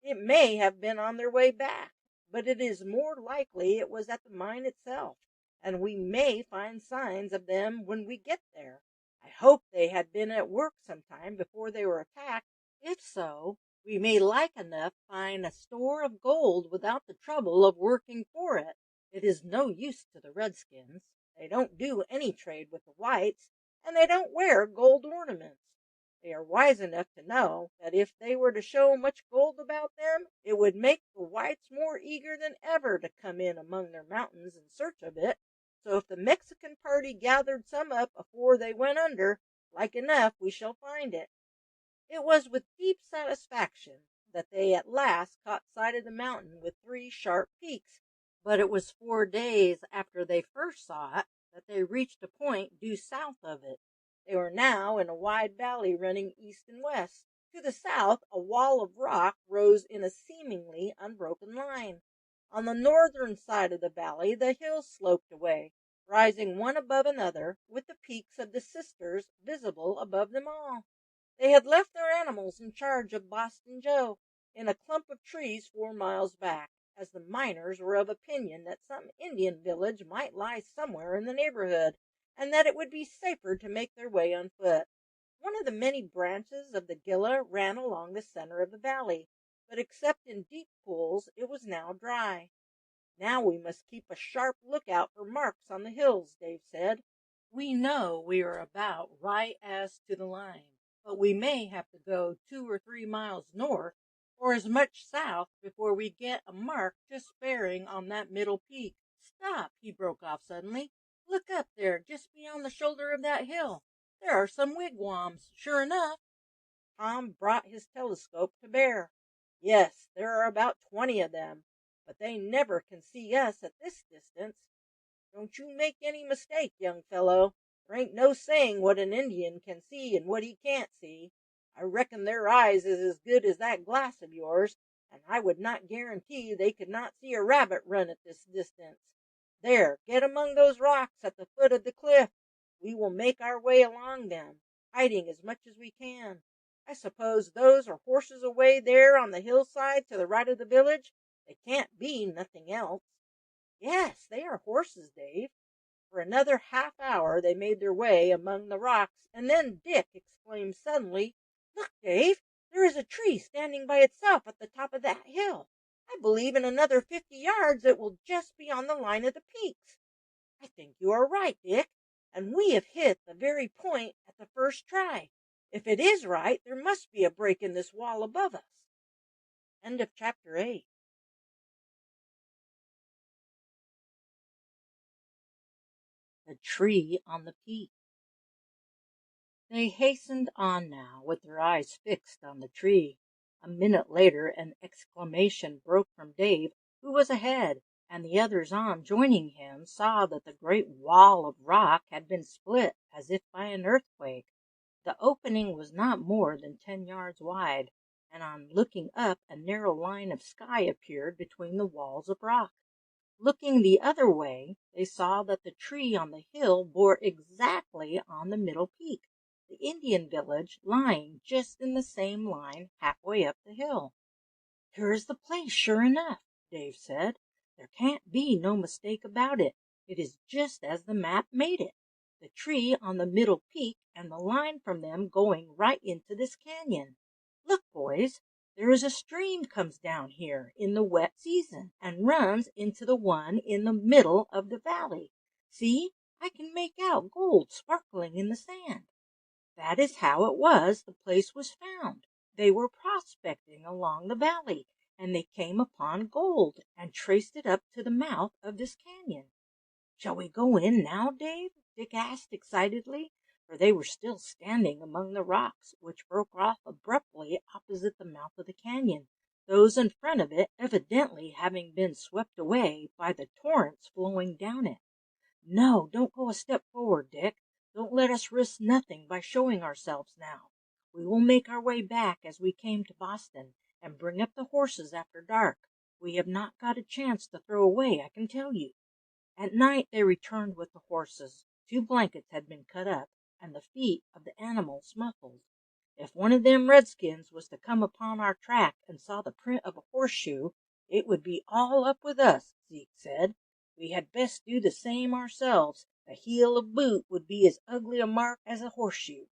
It may have been on their way back, but it is more likely it was at the mine itself, and we may find signs of them when we get there. I hope they had been at work some time before they were attacked. If so, we may like enough find a store of gold without the trouble of working for it. It is no use to the redskins. They don't do any trade with the whites, and they don't wear gold ornaments. They are wise enough to know that if they were to show much gold about them, it would make the whites more eager than ever to come in among their mountains in search of it. So if the Mexican party gathered some up afore they went under, like enough we shall find it." It was with deep satisfaction that they at last caught sight of the mountain with 3 sharp peaks, but it was 4 days after they first saw it that they reached a point due south of it. They were now in a wide valley running east and west. To the south a wall of rock rose in a seemingly unbroken line. On the northern side of the valley the hills sloped away, rising one above another, with the peaks of the sisters visible above them all. They had left their animals in charge of Boston Joe, in a clump of trees 4 miles back, as the miners were of opinion that some Indian village might lie somewhere in the neighborhood, and that it would be safer to make their way on foot. One of the many branches of the Gila ran along the center of the valley, but except in deep pools it was now dry. "Now we must keep a sharp lookout for marks on the hills," Dave said. "We know we are about right as to the line, but we may have to go 2 or 3 miles north or as much south before we get a mark just bearing on that middle peak. Stop," he broke off suddenly. "Look up there, just beyond the shoulder of that hill. There are some wigwams, sure enough." Tom brought his telescope to bear. "Yes, there are about 20 of them, but they never can see us at this distance. Don't you make any mistake, young fellow. There ain't no saying what an Indian can see and what he can't see. I reckon their eyes is as good as that glass of yours, and I would not guarantee they could not see a rabbit run at this distance. There, get among those rocks at the foot of the cliff. We will make our way along them, hiding as much as we can. I suppose those are horses away there on the hillside to the right of the village. They can't be nothing else." "Yes, they are horses, Dave." For another half hour they made their way among the rocks, and then Dick exclaimed suddenly, "Look, Dave, there is a tree standing by itself at the top of that hill. I believe in another 50 yards it will just be on the line of the peaks." "I think you are right, Dick, and we have hit the very point at the first try. If it is right, there must be a break in this wall above us." End of chapter 8. The Tree on the Peak. They hastened on now, with their eyes fixed on the tree. A minute later an exclamation broke from Dave, who was ahead, and the others on joining him saw that the great wall of rock had been split as if by an earthquake. The opening was not more than 10 yards wide, and on looking up a narrow line of sky appeared between the walls of rock. Looking the other way, they saw that the tree on the hill bore exactly on the middle peak, the Indian village lying just in the same line halfway up the hill. "Here is the place, sure enough," Dave said. "There can't be no mistake about it. It is just as the map made it. The tree on the middle peak and the line from them going right into this canyon. Look, boys, there is a stream comes down here in the wet season and runs into the one in the middle of the valley. See, I can make out gold sparkling in the sand. That is how it was the place was found. They were prospecting along the valley, and they came upon gold and traced it up to the mouth of this canyon." "Shall we go in now, Dave?" Dick asked excitedly, for they were still standing among the rocks, which broke off abruptly opposite the mouth of the canyon, those in front of it evidently having been swept away by the torrents flowing down it. "No, don't go a step forward, Dick. Don't let us risk nothing by showing ourselves now. We will make our way back as we came to Boston, and bring up the horses after dark. We have not got a chance to throw away, I can tell you." At night they returned with the horses. 2 blankets had been cut up, and the feet of the animals muffled. "If one of them redskins was to come upon our track and saw the print of a horseshoe, it would be all up with us," Zeke said. "We had best do the same ourselves. The heel of boot would be as ugly a mark as a horseshoe.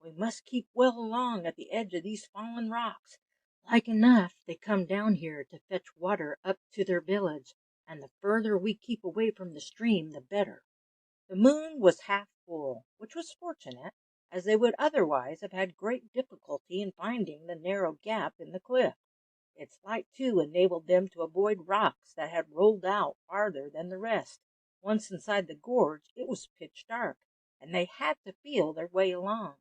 We must keep well along at the edge of these fallen rocks. Like enough they come down here to fetch water up to their village, and the further we keep away from the stream the better." The moon was half full, which was fortunate, as they would otherwise have had great difficulty in finding the narrow gap in the cliff. Its light, too, enabled them to avoid rocks that had rolled out farther than the rest. Once inside the gorge it was pitch dark, and they had to feel their way along.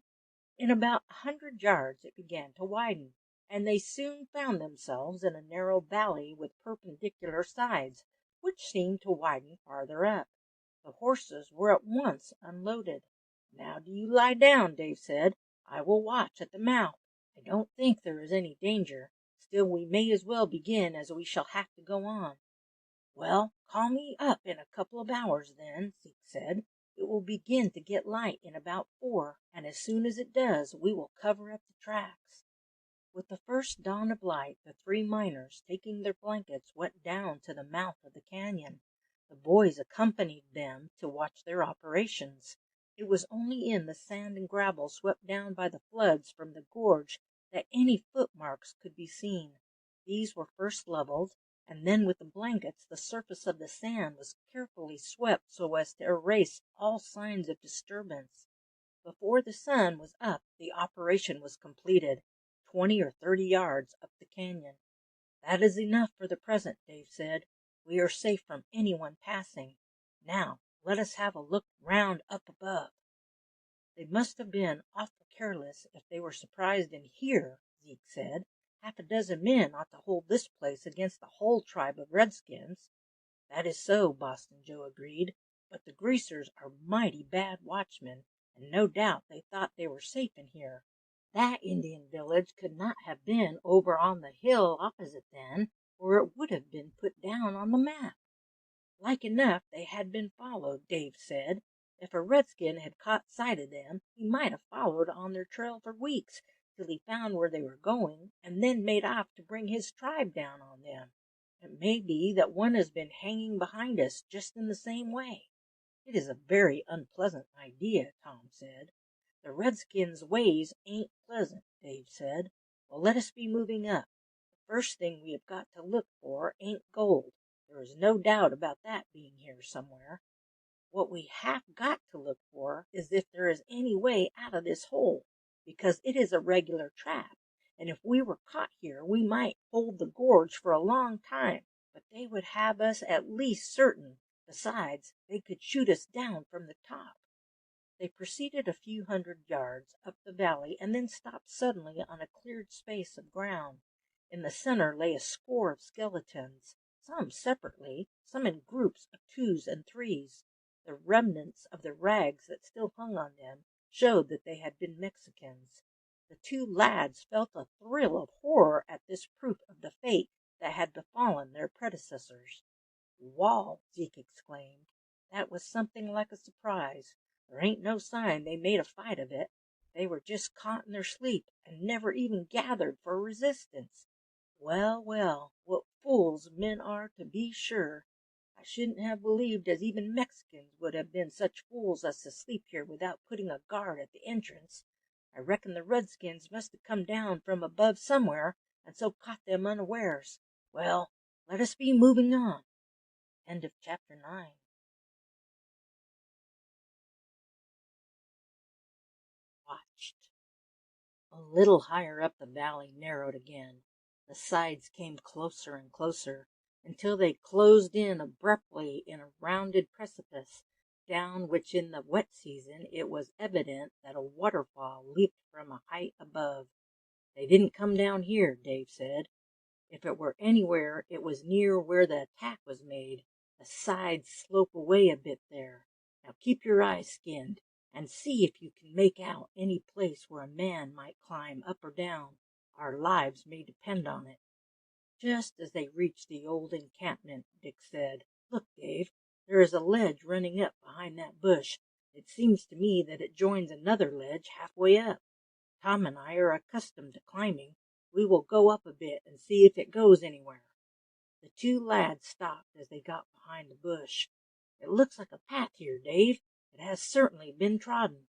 In about 100 yards it began to widen, and they soon found themselves in a narrow valley with perpendicular sides, which seemed to widen farther up. The horses were at once unloaded. "Now do you lie down," Dave said. "I will watch at the mouth. I don't think there is any danger. Still we may as well begin as we shall have to go on." "Well, call me up in a couple of hours then," Zeke said. "It will begin to get light in about 4, and as soon as it does we will cover up the tracks." With the first dawn of light the 3 miners, taking their blankets, went down to the mouth of the canyon. The boys accompanied them to watch their operations. It was only in the sand and gravel swept down by the floods from the gorge that any footmarks could be seen. These were first leveled, and then with the blankets the surface of the sand was carefully swept so as to erase all signs of disturbance. Before the sun was up the operation was completed, 20 or 30 yards up the canyon. "That is enough for the present," Dave said. "We are safe from anyone passing. Now let us have a look round up above." "They must have been awful careless if they were surprised in here," Zeke said. "Half a dozen men ought to hold this place against the whole tribe of redskins." "That is so," Boston Joe agreed, "but the greasers are mighty bad watchmen, and no doubt they thought they were safe in here. That Indian village could not have been over on the hill opposite then, or it would have been put down on the map." "Like enough they had been followed," Dave said. "If a redskin had caught sight of them, he might have followed on their trail for weeks, till he found where they were going, and then made off to bring his tribe down on them. It may be that one has been hanging behind us just in the same way." "It is a very unpleasant idea," Tom said. "The redskins' ways ain't pleasant," Dave said. "Well, let us be moving up. The first thing we have got to look for ain't gold. There is no doubt about that being here somewhere. What we have got to look for is if there is any way out of this hole, because it is a regular trap, and if we were caught here we might hold the gorge for a long time, but they would have us at least certain. Besides, they could shoot us down from the top." They proceeded a few hundred yards up the valley and then stopped suddenly on a cleared space of ground. In the center lay a score of skeletons, some separately, some in groups of twos and threes. The remnants of the rags that still hung on them showed that they had been Mexicans. The two lads felt a thrill of horror at this proof of the fate that had befallen their predecessors. "Wall!" Zeke exclaimed. "That was something like a surprise. There ain't no sign they made a fight of it. They were just caught in their sleep, and never even gathered for resistance. Well, well, what fools men are, to be sure! I shouldn't have believed as even Mexicans would have been such fools as to sleep here without putting a guard at the entrance. I reckon the redskins must have come down from above somewhere, and so caught them unawares. Well, let us be moving on." End of chapter 9. Watched. A little higher up the valley narrowed again. The sides came closer and closer, until they closed in abruptly in a rounded precipice, down which in the wet season it was evident that a waterfall leaped from a height above. "They didn't come down here," Dave said. "If it were anywhere it was near where the attack was made. The sides slope away a bit there. Now keep your eyes skinned, and see if you can make out any place where a man might climb up or down. Our lives may depend on it." Just as they reached the old encampment, Dick said, "Look, Dave, there is a ledge running up behind that bush. It seems to me that it joins another ledge halfway up. Tom and I are accustomed to climbing. We will go up a bit and see if it goes anywhere." The two lads stopped as they got behind the bush. "It looks like a path here, Dave. It has certainly been trodden."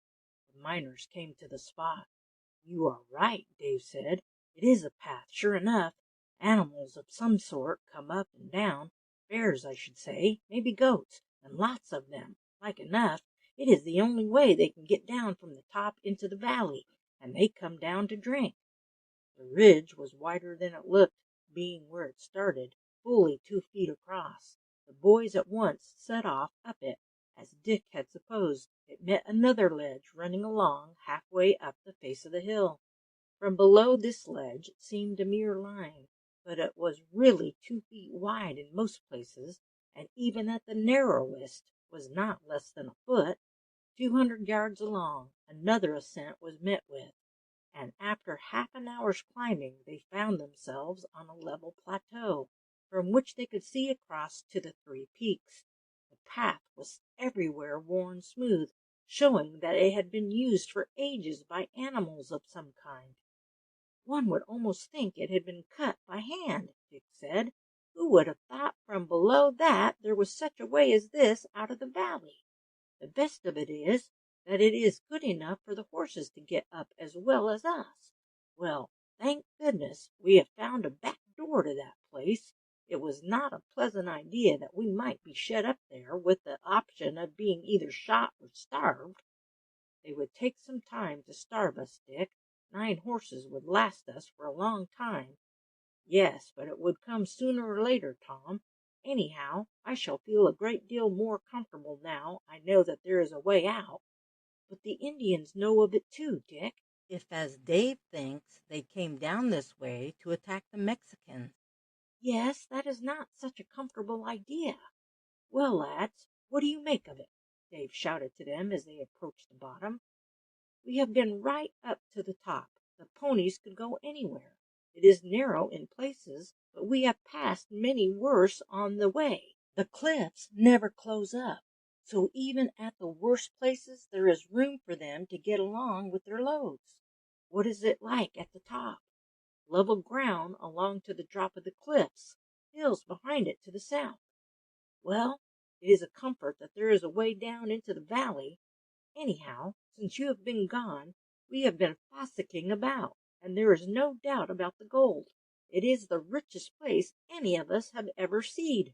The miners came to the spot. "You are right," Dave said. "It is a path, sure enough. Animals of some sort come up and down. Bears, I should say, maybe goats, and lots of them. Like enough, it is the only way they can get down from the top into the valley, and they come down to drink." The ridge was wider than it looked, being where it started, fully 2 feet across. The boys at once set off up it. As Dick had supposed, it met another ledge running along halfway up the face of the hill. From below this ledge it seemed a mere line, but it was really 2 feet wide in most places, and even at the narrowest was not less than a foot. 200 yards along, another ascent was met with, and after half an hour's climbing they found themselves on a level plateau, from which they could see across to the 3 peaks. The path was everywhere worn smooth, showing that it had been used for ages by animals of some kind. "One would almost think it had been cut by hand," Dick said. "Who would have thought from below that there was such a way as this out of the valley? The best of it is, that it is good enough for the horses to get up as well as us. Well, thank goodness we have found a back door to that place. It was not a pleasant idea that we might be shut up there with the option of being either shot or starved. They would take some time to starve us, Dick. 9 horses would last us for a long time. Yes, but it would come sooner or later, Tom. Anyhow, I shall feel a great deal more comfortable now I know that there is a way out. But the Indians know of it too, Dick. If, as Dave thinks, they came down this way to attack the Mexicans. Yes, that is not such a comfortable idea. Well, lads, what do you make of it? Dave shouted to them as they approached the bottom. We have been right up to the top. The ponies could go anywhere. It is narrow in places, but we have passed many worse on the way. The cliffs never close up, so even at the worst places there is room for them to get along with their loads. What is it like at the top? Level ground along to the drop of the cliffs, hills behind it to the south. Well, it is a comfort that there is a way down into the valley. Anyhow, since you have been gone, we have been fossicking about, and there is no doubt about the gold. It is the richest place any of us have ever seed.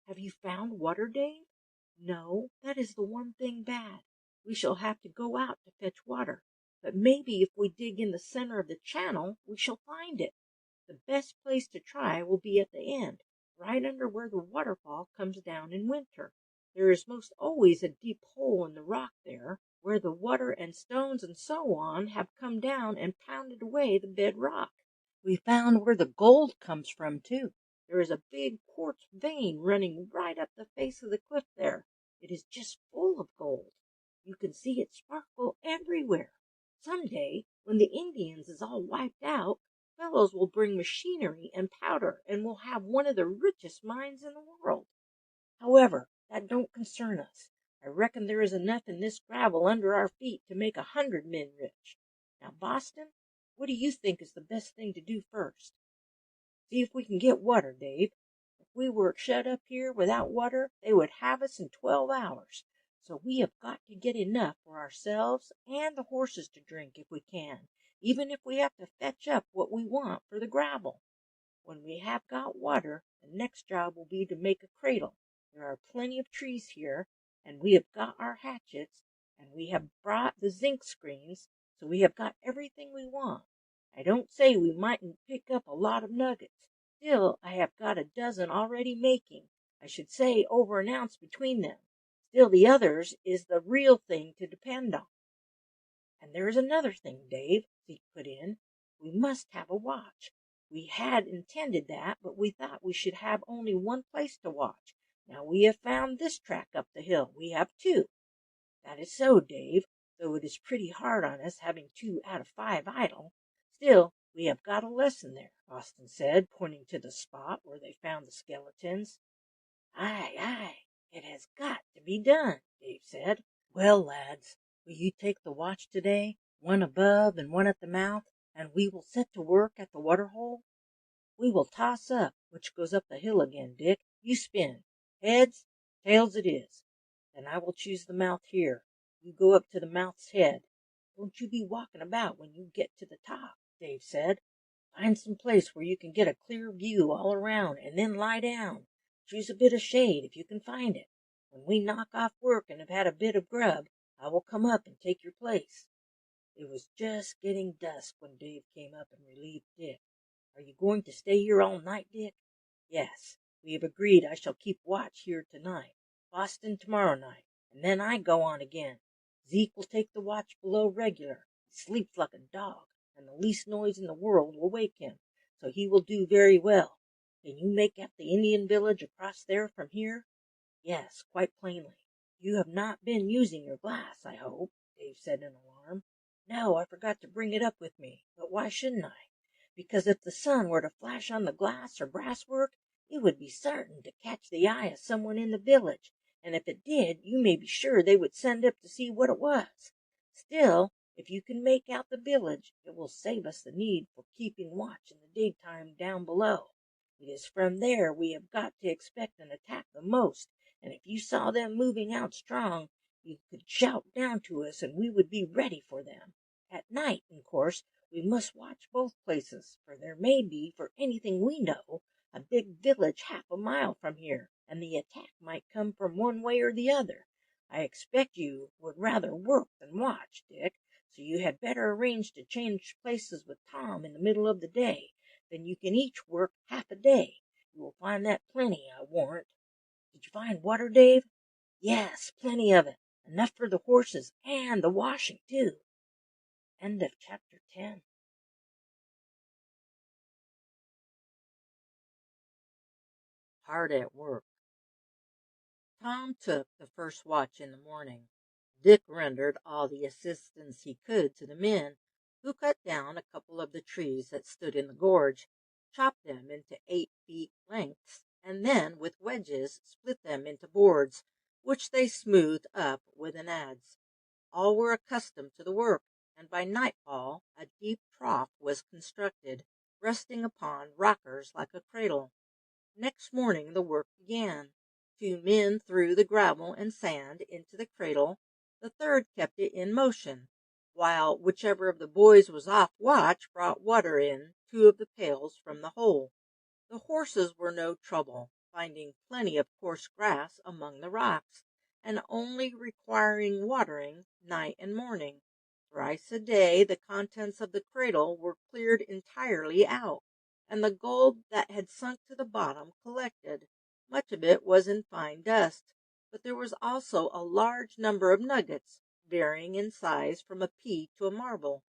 Have you found water, Dave? No, that is the one thing bad. We shall have to go out to fetch water, but maybe if we dig in the center of the channel, we shall find it. The best place to try will be at the end, right under where the waterfall comes down in winter. There is most always a deep hole in the rock there, where the water and stones and so on have come down and pounded away the bed rock. We found where the gold comes from, too. There is a big quartz vein running right up the face of the cliff there. It is just full of gold. You can see it sparkle everywhere. Some day, when the Indians is all wiped out, fellows will bring machinery and powder, and we'll have one of the richest mines in the world. However, that don't concern us. I reckon there is enough in this gravel under our feet to make 100 men rich. Now, Boston, what do you think is the best thing to do first? See if we can get water, Dave. If we were shut up here without water, they would have us in 12 hours. So we have got to get enough for ourselves and the horses to drink if we can, even if we have to fetch up what we want for the gravel. When we have got water, the next job will be to make a cradle. There are plenty of trees here, and we have got our hatchets, and we have brought the zinc screens, so we have got everything we want. I don't say we mightn't pick up a lot of nuggets. Still, I have got a dozen already making, I should say over an ounce between them. Still, the others is the real thing to depend on. And there is another thing, Dave, Zeke put in. We must have a watch. We had intended that, but we thought we should have only one place to watch. Now we have found this track up the hill. We have 2. That is so, Dave, though it is pretty hard on us having 2 out of 5 idle. Still, we have got a lesson there, Austin said, pointing to the spot where they found the skeletons. Aye, aye, it has got to be done, Dave said. Well, lads, will you take the watch today, one above and one at the mouth, and we will set to work at the water hole? We will toss up, which goes up the hill again, Dick. You spin. Heads, tails it is. Then I will choose the mouth here. You go up to the mouth's head. Don't you be walking about when you get to the top, Dave said. Find some place where you can get a clear view all around, and then lie down. Choose a bit of shade if you can find it. When we knock off work and have had a bit of grub, I will come up and take your place. It was just getting dusk when Dave came up and relieved Dick. Are you going to stay here all night, Dick? Yes, we have agreed I shall keep watch here tonight, Boston tomorrow night, and then I go on again. Zeke will take the watch below regular. He sleeps like a dog, and the least noise in the world will wake him, so he will do very well. Can you make out the Indian village across there from here? Yes, quite plainly. You have not been using your glass, I hope, Dave said in alarm. No, I forgot to bring it up with me, but why shouldn't I? Because if the sun were to flash on the glass or brasswork, it would be certain to catch the eye of someone in the village, and if it did, you may be sure they would send up to see what it was. Still, if you can make out the village, it will save us the need for keeping watch in the daytime down below. It is from there we have got to expect an attack the most, and if you saw them moving out strong, You could shout down to us and we would be ready for them. At night, of course, we must watch both places, for there may be, for anything we know, a big village half a mile from here, and the attack might come from one way or the other. I expect you would rather work than watch, Dick, so you had better arrange to change places with Tom in the middle of the day. Then you can each work half a day. You will find that plenty, I warrant. Did you find water, Dave? Yes, plenty of it. Enough for the horses and the washing, too. End of chapter 10. Hard at work. Tom took the first watch in the morning. Dick rendered all the assistance he could to the men, who cut down a couple of the trees that stood in the gorge, chopped them into 8 feet lengths, and then with wedges split them into boards, which they smoothed up with an adze. All were accustomed to the work, and by nightfall a deep trough was constructed, resting upon rockers like a cradle. Next morning the work began. 2 men threw the gravel and sand into the cradle, the third kept it in motion, while whichever of the boys was off watch brought water in 2 of the pails from the hole. The horses were no trouble, finding plenty of coarse grass among the rocks, and only requiring watering night and morning. Thrice a day the contents of the cradle were cleared entirely out, and the gold that had sunk to the bottom collected. Much of it was in fine dust, but there was also a large number of nuggets, varying in size from a pea to a marble.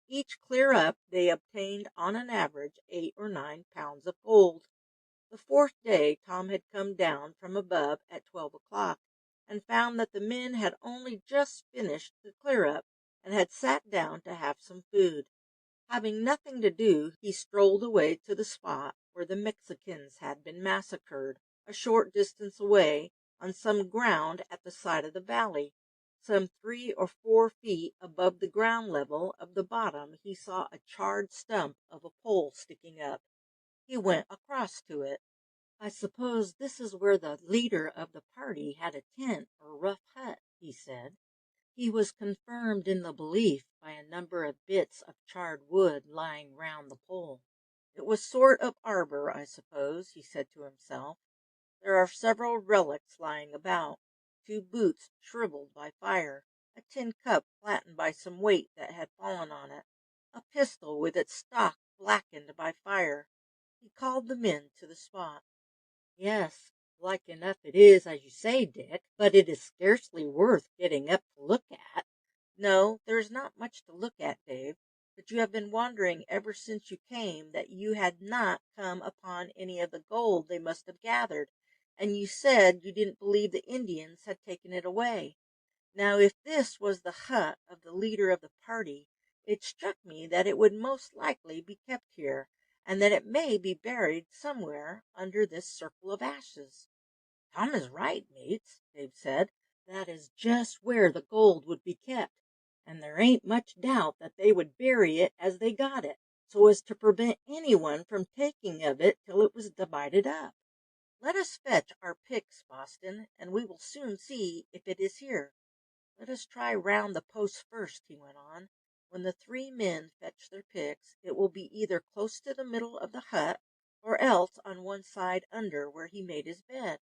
Each clear up they obtained on an average 8 or 9 pounds of gold. The fourth day Tom had come down from above at 12 o'clock, and found that the men had only just finished the clear up, and had sat down to have some food. Having nothing to do, he strolled away to the spot where the Mexicans had been massacred, a short distance away, on some ground at the side of the valley. Some 3 or 4 feet above the ground level of the bottom he saw a charred stump of a pole sticking up. He went across to it. I suppose this is where the leader of the party had a tent or rough hut, he said. He was confirmed in the belief by a number of bits of charred wood lying round the pole. It was sort of arbor, I suppose, he said to himself. There are several relics lying about, 2 boots shriveled by fire, a tin cup flattened by some weight that had fallen on it, a pistol with its stock blackened by fire. He called the men to the spot. Yes, like enough it is, as you say, Dick, but it is scarcely worth getting up to look at. No, there is not much to look at, Dave, but you have been wondering ever since you came that you had not come upon any of the gold they must have gathered, and you said you didn't believe the Indians had taken it away. Now, if this was the hut of the leader of the party, it struck me that it would most likely be kept here, and that it may be buried somewhere under this circle of ashes. Tom is right, mates, Dave said. That is just where the gold would be kept, and there ain't much doubt that they would bury it as they got it, so as to prevent anyone from taking of it till it was divided up. Let us fetch our picks, Boston, and we will soon see if it is here. Let us try round the post first, he went on. When the 3 men fetch their picks, it will be either close to the middle of the hut, or else on one side under where he made his bed.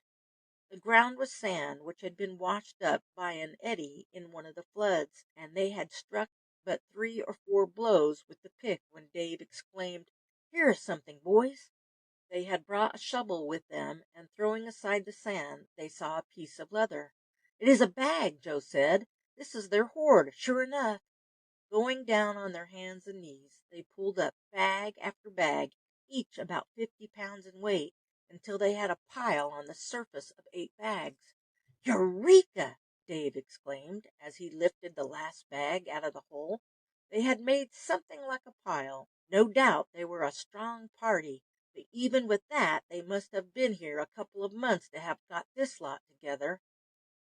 The ground was sand, which had been washed up by an eddy in one of the floods, and they had struck but 3 or 4 blows with the pick when Dave exclaimed, "Here is something, boys." They had brought a shovel with them, and throwing aside the sand, they saw a piece of leather. "It is a bag," Joe said. "This is their hoard, sure enough." Going down on their hands and knees, they pulled up bag after bag, each about 50 pounds in weight, until they had a pile on the surface of 8 bags. "Eureka!" Dave exclaimed, as he lifted the last bag out of the hole. They had made something like a pile. No doubt they were a strong party, but even with that they must have been here a couple of months to have got this lot together.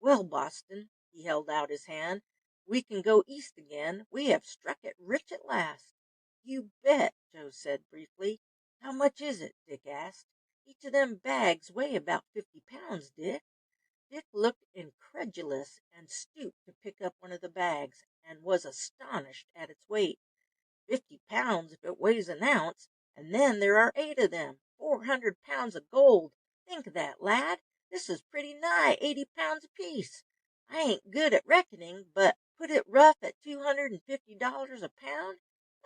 "Well, Boston," he held out his hand, "we can go east again. We have struck it rich at last." "You bet," Joe said briefly. "How much is it?" Dick asked. "Each of them bags weigh about 50 pounds, Dick." Dick looked incredulous and stooped to pick up one of the bags, and was astonished at its weight. 50 pounds if it weighs an ounce, and then there are 8 of them. 400 pounds of gold. Think of that, lad. This is pretty nigh 80 pounds apiece. I ain't good at reckoning, but put it rough at $250 a pound.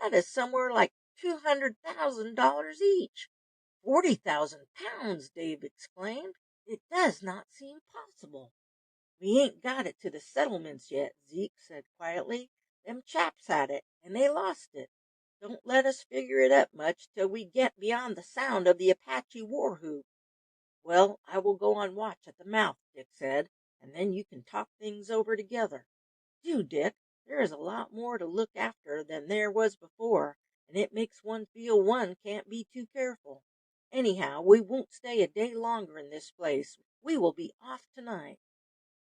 That is somewhere like $200,000 each. 40,000 pounds, Dave exclaimed. It does not seem possible. We ain't got it to the settlements yet, Zeke said quietly. Them chaps had it, and they lost it. Don't let us figure it up much till we get beyond the sound of the Apache war whoop. Well, I will go on watch at the mouth, Dick said, and then you can talk things over together. Do, Dick. There is a lot more to look after than there was before, and it makes one feel one can't be too careful. Anyhow, we won't stay a day longer in this place. We will be off tonight.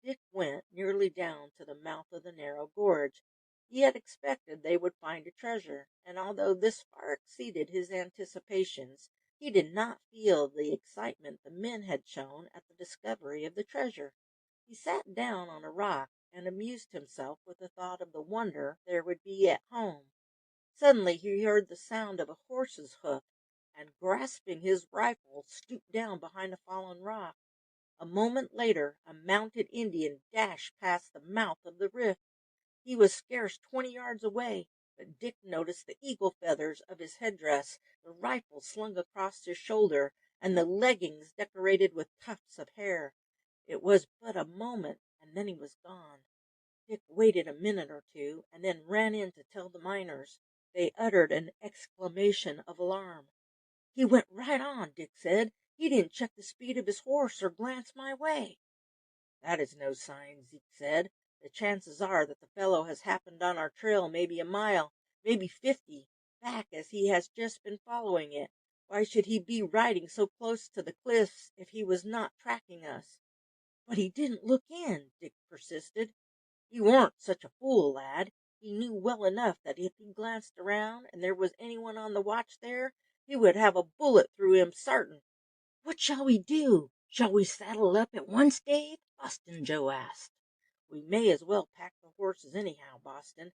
Dick went nearly down to the mouth of the narrow gorge. He had expected they would find a treasure, and although this far exceeded his anticipations, he did not feel the excitement the men had shown at the discovery of the treasure. He sat down on a rock and amused himself with the thought of the wonder there would be at home. Suddenly he heard the sound of a horse's hoof, and grasping his rifle, stooped down behind a fallen rock. A moment later a mounted Indian dashed past the mouth of the rift. He was scarce 20 yards away, but Dick noticed the eagle feathers of his headdress, the rifle slung across his shoulder, and the leggings decorated with tufts of hair. It was but a moment, and then he was gone. Dick waited a minute or two, and then ran in to tell the miners. They uttered an exclamation of alarm. He went right on, Dick said. He didn't check the speed of his horse or glance my way. That is no sign, Zeke said. The chances are that the fellow has happened on our trail maybe a mile, maybe 50, back as he has just been following it. Why should he be riding so close to the cliffs if he was not tracking us? But he didn't look in, Dick persisted. He weren't such a fool, lad. He knew well enough that if he glanced around and there was anyone on the watch there, he would have a bullet through him sartin. What shall we do? Shall we saddle up at once, Dave? Boston Joe asked. We may as well pack the horses anyhow, Boston,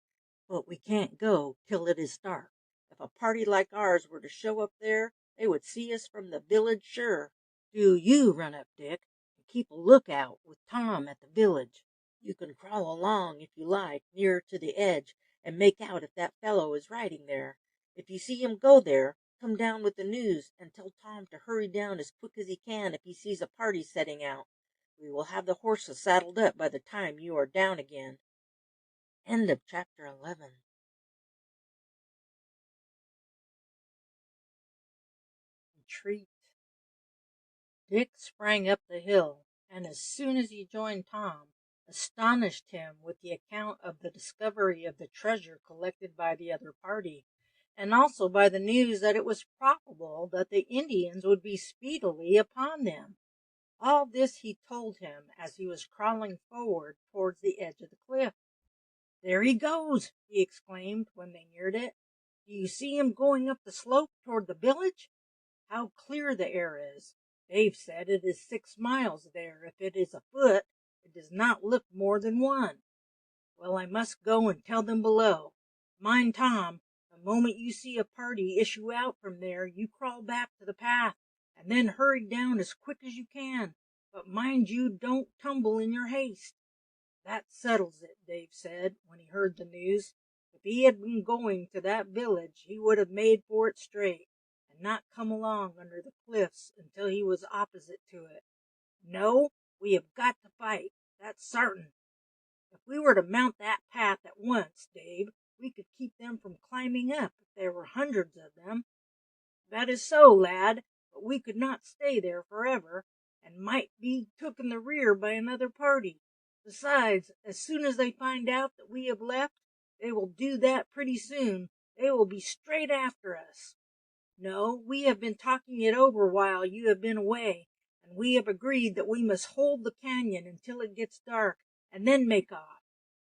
but we can't go till it is dark. If a party like ours were to show up there, they would see us from the village sure. Do you run up, Dick, and keep a lookout with Tom at the village. You can crawl along, if you like, nearer to the edge, and make out if that fellow is riding there. If you see him go there, come down with the news, and tell Tom to hurry down as quick as he can if he sees a party setting out. We will have the horses saddled up by the time you are down again. End of chapter 11. Retreat. Dick sprang up the hill, and as soon as he joined Tom, astonished him with the account of the discovery of the treasure collected by the other party, and also by the news that it was probable that the Indians would be speedily upon them. All this he told him as he was crawling forward towards the edge of the cliff. There he goes, he exclaimed when they neared it. Do you see him going up the slope toward the village? How clear the air is. Dave said it is 6 miles there. If it is a foot, it does not look more than 1. Well, I must go and tell them below. Mind, Tom, the moment you see a party issue out from there, you crawl back to the path, and then hurry down as quick as you can. But mind you don't tumble in your haste. That settles it, Dave said, when he heard the news. If he had been going to that village, he would have made for it straight, and not come along under the cliffs until he was opposite to it. No, we have got to fight, that's sartain. If we were to mount that path at once, Dave, we could keep them from climbing up if there were hundreds of them. That is so, lad, but we could not stay there forever, and might be took in the rear by another party. Besides, as soon as they find out that we have left, they will do that pretty soon. They will be straight after us. No, we have been talking it over while you have been away, and we have agreed that we must hold the canyon until it gets dark, and then make off.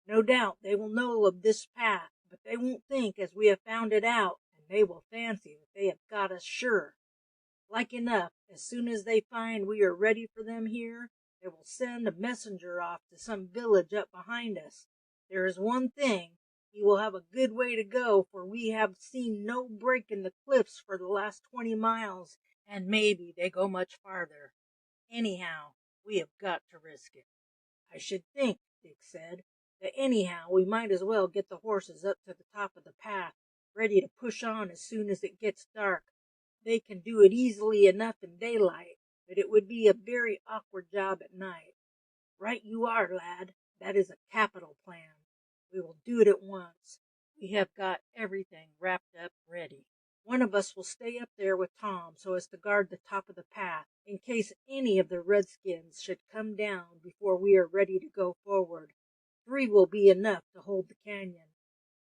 No doubt they will know of this path, but they won't think as we have found it out, and they will fancy that they have got us sure. Like enough, as soon as they find we are ready for them here, They will send a messenger off to some village up behind us. There is one thing, he will have a good way to go, for we have seen no break in the cliffs for the last 20 miles, and maybe they go much farther. Anyhow, we have got to risk it." "I should think," Dick said, "that anyhow we might as well get the horses up to the top of the path, ready to push on as soon as it gets dark. They can do it easily enough in daylight, but it would be a very awkward job at night." "Right you are, lad. That is a capital plan. We will do it at once. We have got everything wrapped up ready. One of us will stay up there with Tom so as to guard the top of the path, in case any of the redskins should come down before we are ready to go forward. 3 will be enough to hold the canyon."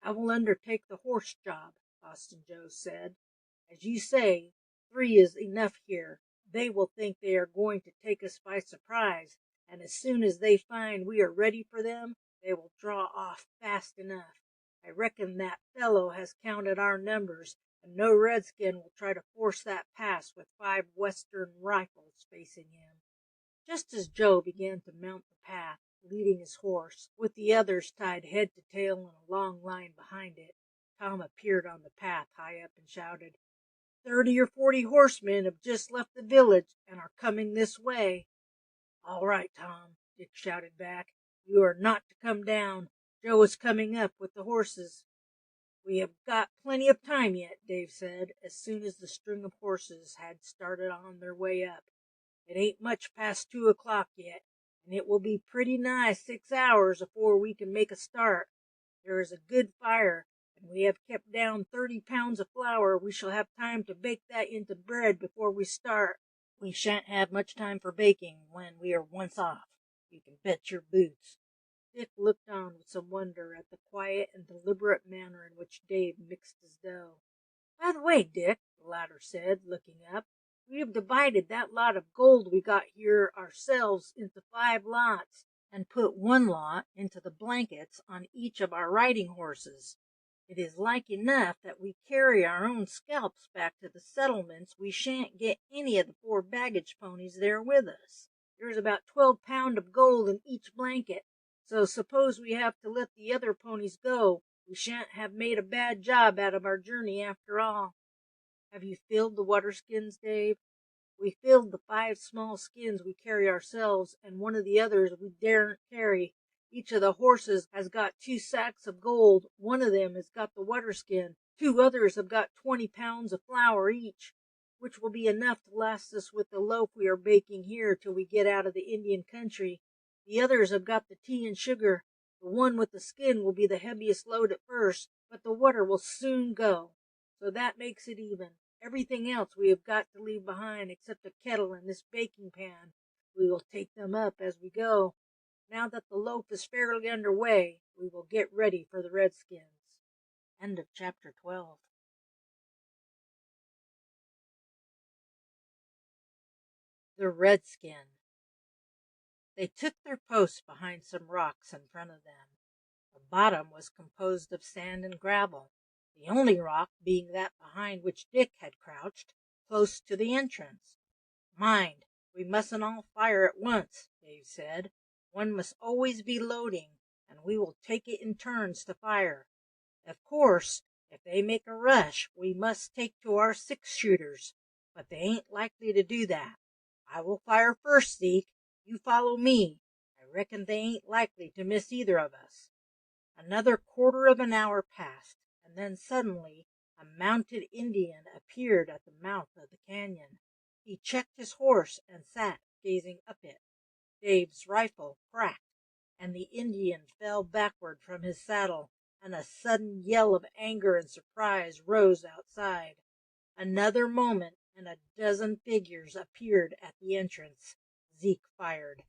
"I will undertake the horse job," Boston Joe said. "As you say, 3 is enough here. They will think they are going to take us by surprise, and as soon as they find we are ready for them, they will draw off fast enough. I reckon that fellow has counted our numbers, and no redskin will try to force that pass with 5 Western rifles facing him." Just as Joe began to mount the path, leading his horse, with the others tied head to tail in a long line behind it, Tom appeared on the path high up and shouted, "30 or 40 horsemen have just left the village and are coming this way." "All right, Tom," Dick shouted back. "You are not to come down. Joe is coming up with the horses." "We have got plenty of time yet," Dave said, as soon as the string of horses had started on their way up. "It ain't much past 2 o'clock yet, and it will be pretty nigh 6 hours afore we can make a start. There is a good fire, and we have kept down 30 pounds of flour. We shall have time to bake that into bread before we start." "We shan't have much time for baking when we are once off, you can bet your boots." Dick looked on with some wonder at the quiet and deliberate manner in which Dave mixed his dough. "By the way, Dick," the latter said, looking up, "we have divided that lot of gold we got here ourselves into 5 lots, and put 1 lot into the blankets on each of our riding horses. It is like enough that we carry our own scalps back to the settlements. We shan't get any of the 4 baggage ponies there with us. There is about 12 pound of gold in each blanket, so suppose we have to let the other ponies go, we shan't have made a bad job out of our journey after all." "Have you filled the water skins, Dave?" "We filled the 5 small skins we carry ourselves, and one of the others we daren't carry. Each of the horses has got 2 sacks of gold. One of them has got the water skin. 2 others have got 20 pounds of flour each, which will be enough to last us with the loaf we are baking here till we get out of the Indian country. The others have got the tea and sugar. The one with the skin will be the heaviest load at first, but the water will soon go, so that makes it even. Everything else we have got to leave behind except a kettle and this baking pan. We will take them up as we go. Now that the loaf is fairly under way, we will get ready for the redskins." End of chapter 12. The Redskin. They took their posts behind some rocks in front of them. The bottom was composed of sand and gravel, the only rock being that behind which Dick had crouched, close to the entrance. "Mind, we mustn't all fire at once," Dave said. "One must always be loading, and we will take it in turns to fire. Of course, if they make a rush, we must take to our 6-shooters, but they ain't likely to do that. I will fire first, Zeke. You follow me. I reckon they ain't likely to miss either of us." Another quarter of an hour passed, and then suddenly a mounted Indian appeared at the mouth of the canyon. He checked his horse and sat gazing up it. Dave's rifle cracked, and the Indian fell backward from his saddle, and a sudden yell of anger and surprise rose outside. Another moment, and a dozen figures appeared at the entrance. Zeke fired.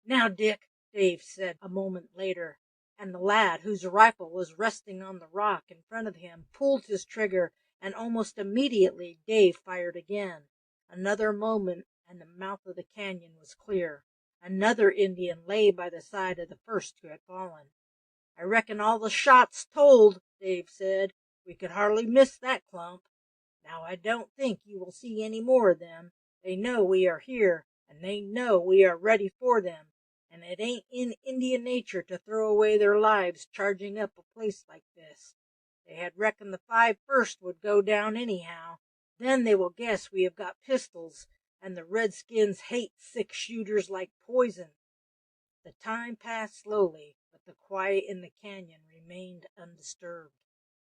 "Now, Dick," Dave said a moment later, and the lad, whose rifle was resting on the rock in front of him, pulled his trigger, and almost immediately Dave fired again. Another moment, and the mouth of the canyon was clear. Another Indian lay by the side of the first who had fallen. "I reckon all the shots told," Dave said. "We could hardly miss that clump. Now I don't think you will see any more of them. They know we are here, and they know we are ready for them, and it ain't in Indian nature to throw away their lives charging up a place like this. They had reckoned the 5 first would go down anyhow. Then they will guess we have got pistols, and the redskins hate 6-shooters like poison." The time passed slowly, but the quiet in the canyon remained undisturbed.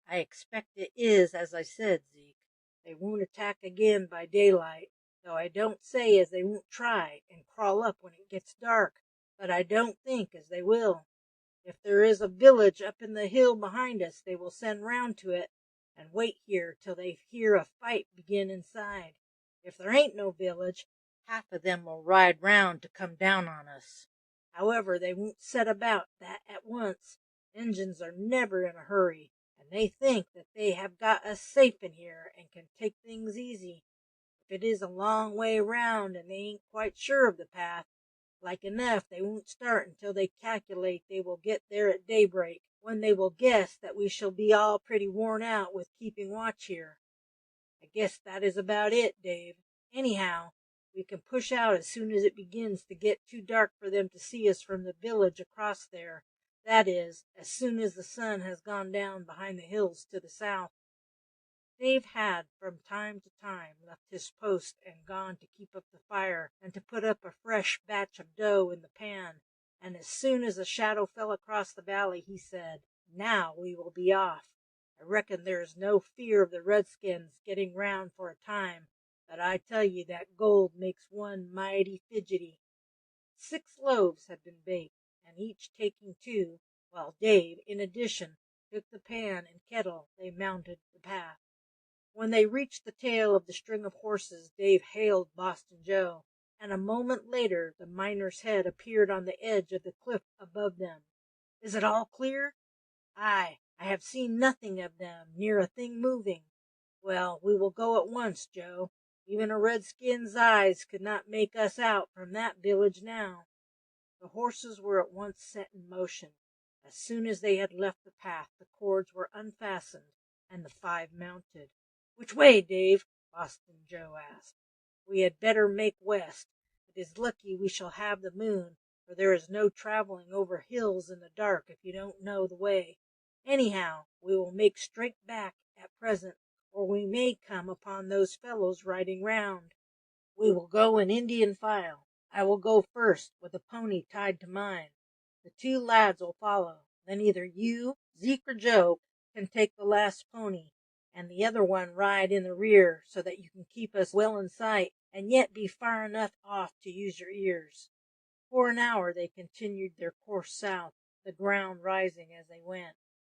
"I expect it is as I said, Zeke. They won't attack again by daylight, though I don't say as they won't try and crawl up when it gets dark, but I don't think as they will. If there is a village up in the hill behind us, they will send round to it and wait here till they hear a fight begin inside. If there ain't no village, half of them will ride round to come down on us. However, they won't set about that at once. Injuns are never in a hurry, and they think that they have got us safe in here and can take things easy. If it is a long way round and they ain't quite sure of the path, like enough they won't start until they calculate they will get there at daybreak, when they will guess that we shall be all pretty worn out with keeping watch here. I guess that is about it, Dave. Anyhow, we can push out as soon as it begins to get too dark for them to see us from the village across there. That is, as soon as the sun has gone down behind the hills to the south." Dave had from time to time left his post and gone to keep up the fire and to put up a fresh batch of dough in the pan, and as soon as a shadow fell across the valley he said, "Now we will be off. I reckon there is no fear of the redskins getting round for a time, but I tell you that gold makes one mighty fidgety." 6 loaves had been baked, and each taking 2, while Dave, in addition, took the pan and kettle, they mounted the path. When they reached the tail of the string of horses, Dave hailed Boston Joe, and a moment later the miner's head appeared on the edge of the cliff above them. "Is it all clear?" "Aye, I have seen nothing of them, near a thing moving." "Well, we will go at once, Joe. Even a redskin's eyes could not make us out from that village now." The horses were at once set in motion. As soon as they had left the path, the cords were unfastened, and the 5 mounted. "Which way, Dave?" Boston Joe asked. "We had better make west. It is lucky we shall have the moon, for there is no traveling over hills in the dark if you don't know the way. Anyhow, we will make straight back at present, or we may come upon those fellows riding round. We will go in Indian file. I will go first, with a pony tied to mine. The 2 lads will follow. Then either you, Zeke, or Joe can take the last pony, and the other one ride in the rear, so that you can keep us well in sight, and yet be far enough off to use your ears." For an hour they continued their course south, the ground rising as they went.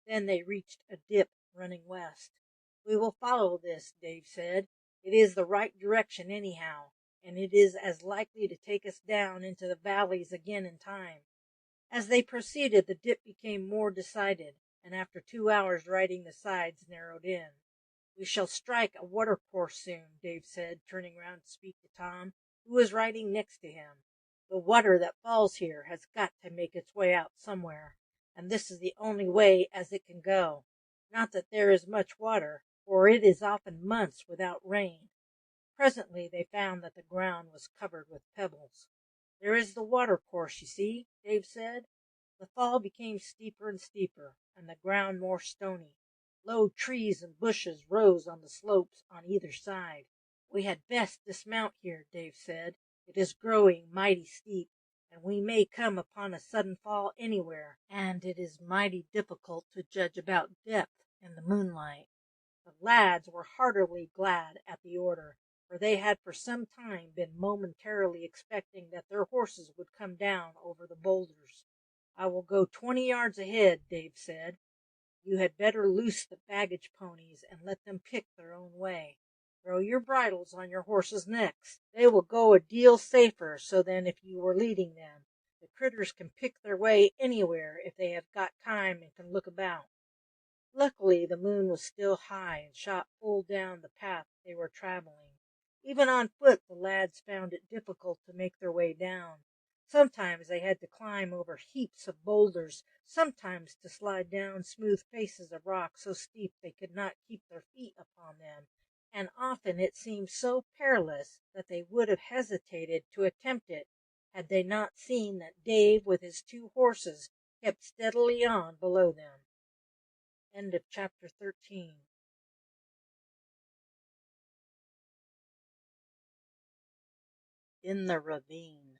Then they reached a dip running west. "We will follow this," Dave said. "It is the right direction anyhow, and it is as likely to take us down into the valleys again in time." As they proceeded, the dip became more decided, and after 2 hours riding the sides narrowed in. "We shall strike a watercourse soon," Dave said, turning round to speak to Tom, who was riding next to him. "The water that falls here has got to make its way out somewhere, and this is the only way as it can go. Not that there is much water, for it is often months without rain." Presently they found that the ground was covered with pebbles. "There is the watercourse, you see," Dave said. The fall became steeper and steeper, and the ground more stony. Low trees and bushes rose on the slopes on either side. "We had best dismount here," Dave said. "It is growing mighty steep, and we may come upon a sudden fall anywhere, and it is mighty difficult to judge about depth in the moonlight." The lads were heartily glad at the order, for they had for some time been momentarily expecting that their horses would come down over the boulders. "I will go 20 yards ahead," Dave said. "You had better loose the baggage ponies and let them pick their own way. Throw your bridles on your horses' necks. They will go a deal safer so than if you were leading them. The critters can pick their way anywhere if they have got time and can look about." Luckily the moon was still high and shot full down the path they were traveling. Even on foot the lads found it difficult to make their way down. Sometimes they had to climb over heaps of boulders, sometimes to slide down smooth faces of rock so steep they could not keep their feet upon them, and often it seemed so perilous that they would have hesitated to attempt it had they not seen that Dave with his 2 horses kept steadily on below them. End of chapter 13. In the ravine.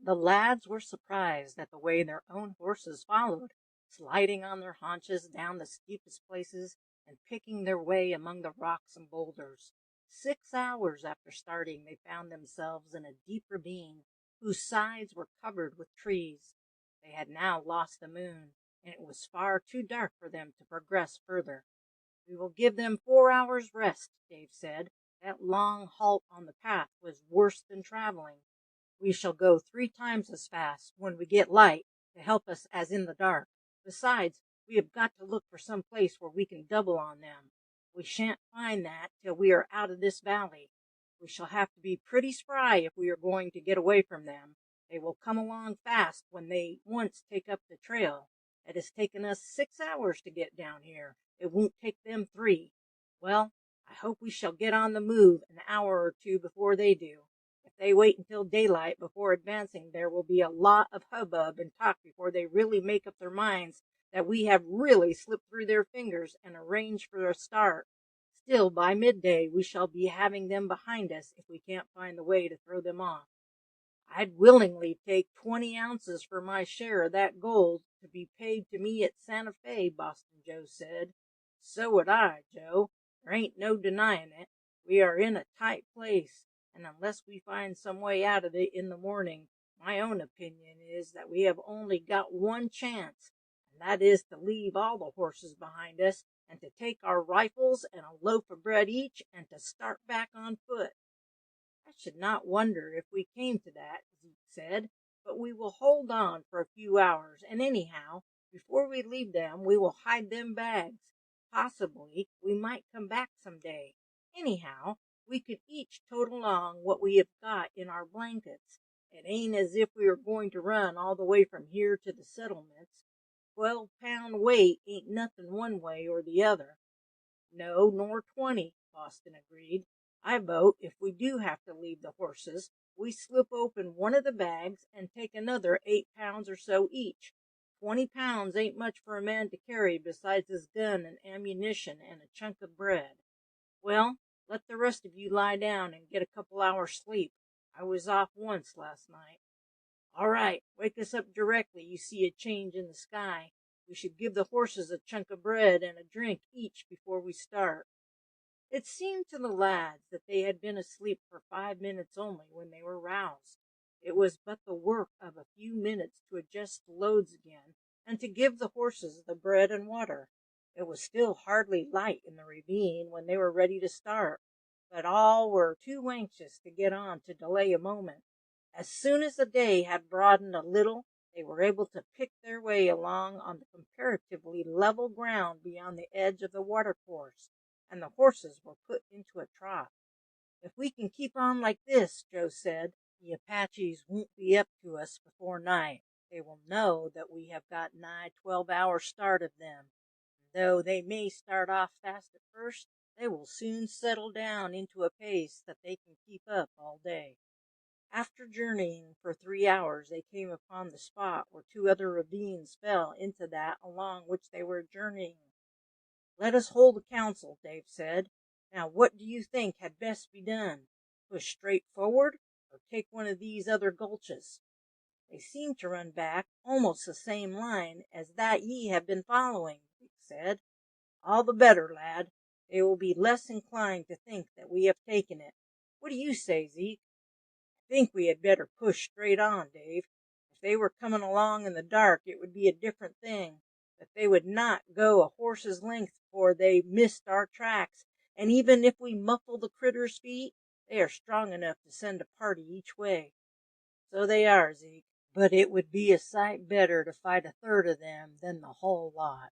The lads were surprised at the way their own horses followed, sliding on their haunches down the steepest places and picking their way among the rocks and boulders. 6 hours after starting, they found themselves in a deep ravine whose sides were covered with trees. They had now lost the moon, and it was far too dark for them to progress further. "We will give them 4 hours' rest," Dave said. "That long halt on the path was worse than traveling. We shall go 3 times as fast when we get light to help us as in the dark. Besides, we have got to look for some place where we can double on them. We shan't find that till we are out of this valley. We shall have to be pretty spry if we are going to get away from them. They will come along fast when they once take up the trail. It has taken us 6 hours to get down here. It won't take them 3. Well, I hope we shall get on the move an hour or 2 before they do. If they wait until daylight before advancing, there will be a lot of hubbub and talk before they really make up their minds that we have really slipped through their fingers and arranged for a start. Still, by midday we shall be having them behind us if we can't find the way to throw them off." "I'd willingly take 20 ounces for my share of that gold to be paid to me at Santa Fe," Boston Joe said. "So would I, Joe. There ain't no denying it. We are in a tight place, and unless we find some way out of it in the morning, my own opinion is that we have only got one chance, and that is to leave all the horses behind us, and to take our rifles and a loaf of bread each, and to start back on foot." "I should not wonder if we came to that," Zeke said, "but we will hold on for a few hours, and anyhow, before we leave them we will hide them bags. Possibly we might come back some day. Anyhow, we could each tote along what we have got in our blankets. It ain't as if we are going to run all the way from here to the settlements. 12-pound weight ain't nothing one way or the other." "No, nor 20, Boston agreed. "I vote if we do have to leave the horses, we slip open one of the bags and take another 8 pounds or so each. 20 pounds ain't much for a man to carry besides his gun and ammunition and a chunk of bread. Well, let the rest of you lie down and get a couple hours sleep. I was off once last night." "All right, wake us up directly you see a change in the sky. We should give the horses a chunk of bread and a drink each before we start." It seemed to the lads that they had been asleep for 5 minutes only when they were roused. It was but the work of a few minutes to adjust the loads again, and to give the horses the bread and water. It was still hardly light in the ravine when they were ready to start, but all were too anxious to get on to delay a moment. As soon as the day had broadened a little, they were able to pick their way along on the comparatively level ground beyond the edge of the watercourse, and the horses were put into a trot. "If we can keep on like this," Joe said, "the Apaches won't be up to us before night. They will know that we have got nigh 12 hours start of them, and though they may start off fast at first, they will soon settle down into a pace that they can keep up all day." After journeying for 3 hours, they came upon the spot where 2 other ravines fell into that along which they were journeying. "Let us hold a council," Dave said. "Now what do you think had best be done? Push straight forward, or take one of these other gulches?" "They seem to run back almost the same line as that ye have been following," Zeke said. "All the better, lad. They will be less inclined to think that we have taken it. What do you say, Zeke?" "I think we had better push straight on, Dave. If they were coming along in the dark it would be a different thing, but they would not go a horse's length before they missed our tracks, and even if we muffle the critters' feet, they are strong enough to send a party each way." "So they are, Zeke, but it would be a sight better to fight a third of them than the whole lot."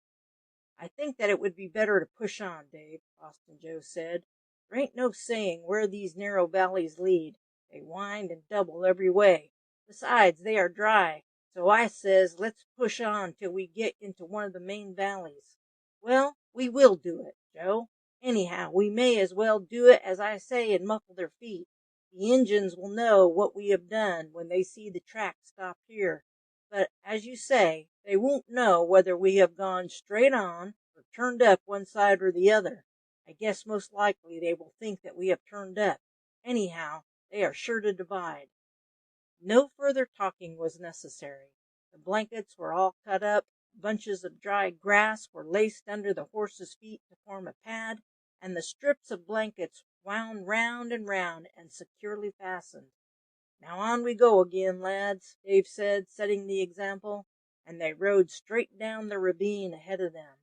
"I think that it would be better to push on, Dave," Boston Joe said. "There ain't no saying where these narrow valleys lead. They wind and double every way. Besides, they are dry. So I says, let's push on till we get into one of the main valleys." "Well, we will do it, Joe. Anyhow, we may as well do it as I say and muffle their feet. The Injuns will know what we have done when they see the track stop here. But, as you say, they won't know whether we have gone straight on or turned up one side or the other. I guess most likely they will think that we have turned up. Anyhow, they are sure to divide. No further talking was necessary. The blankets were all cut up, bunches of dry grass were laced under the horses' feet to form a pad, and the strips of blankets wound round and securely fastened. "Now on we go again, lads," Dave said, setting the example, and they rode straight down the ravine ahead of them.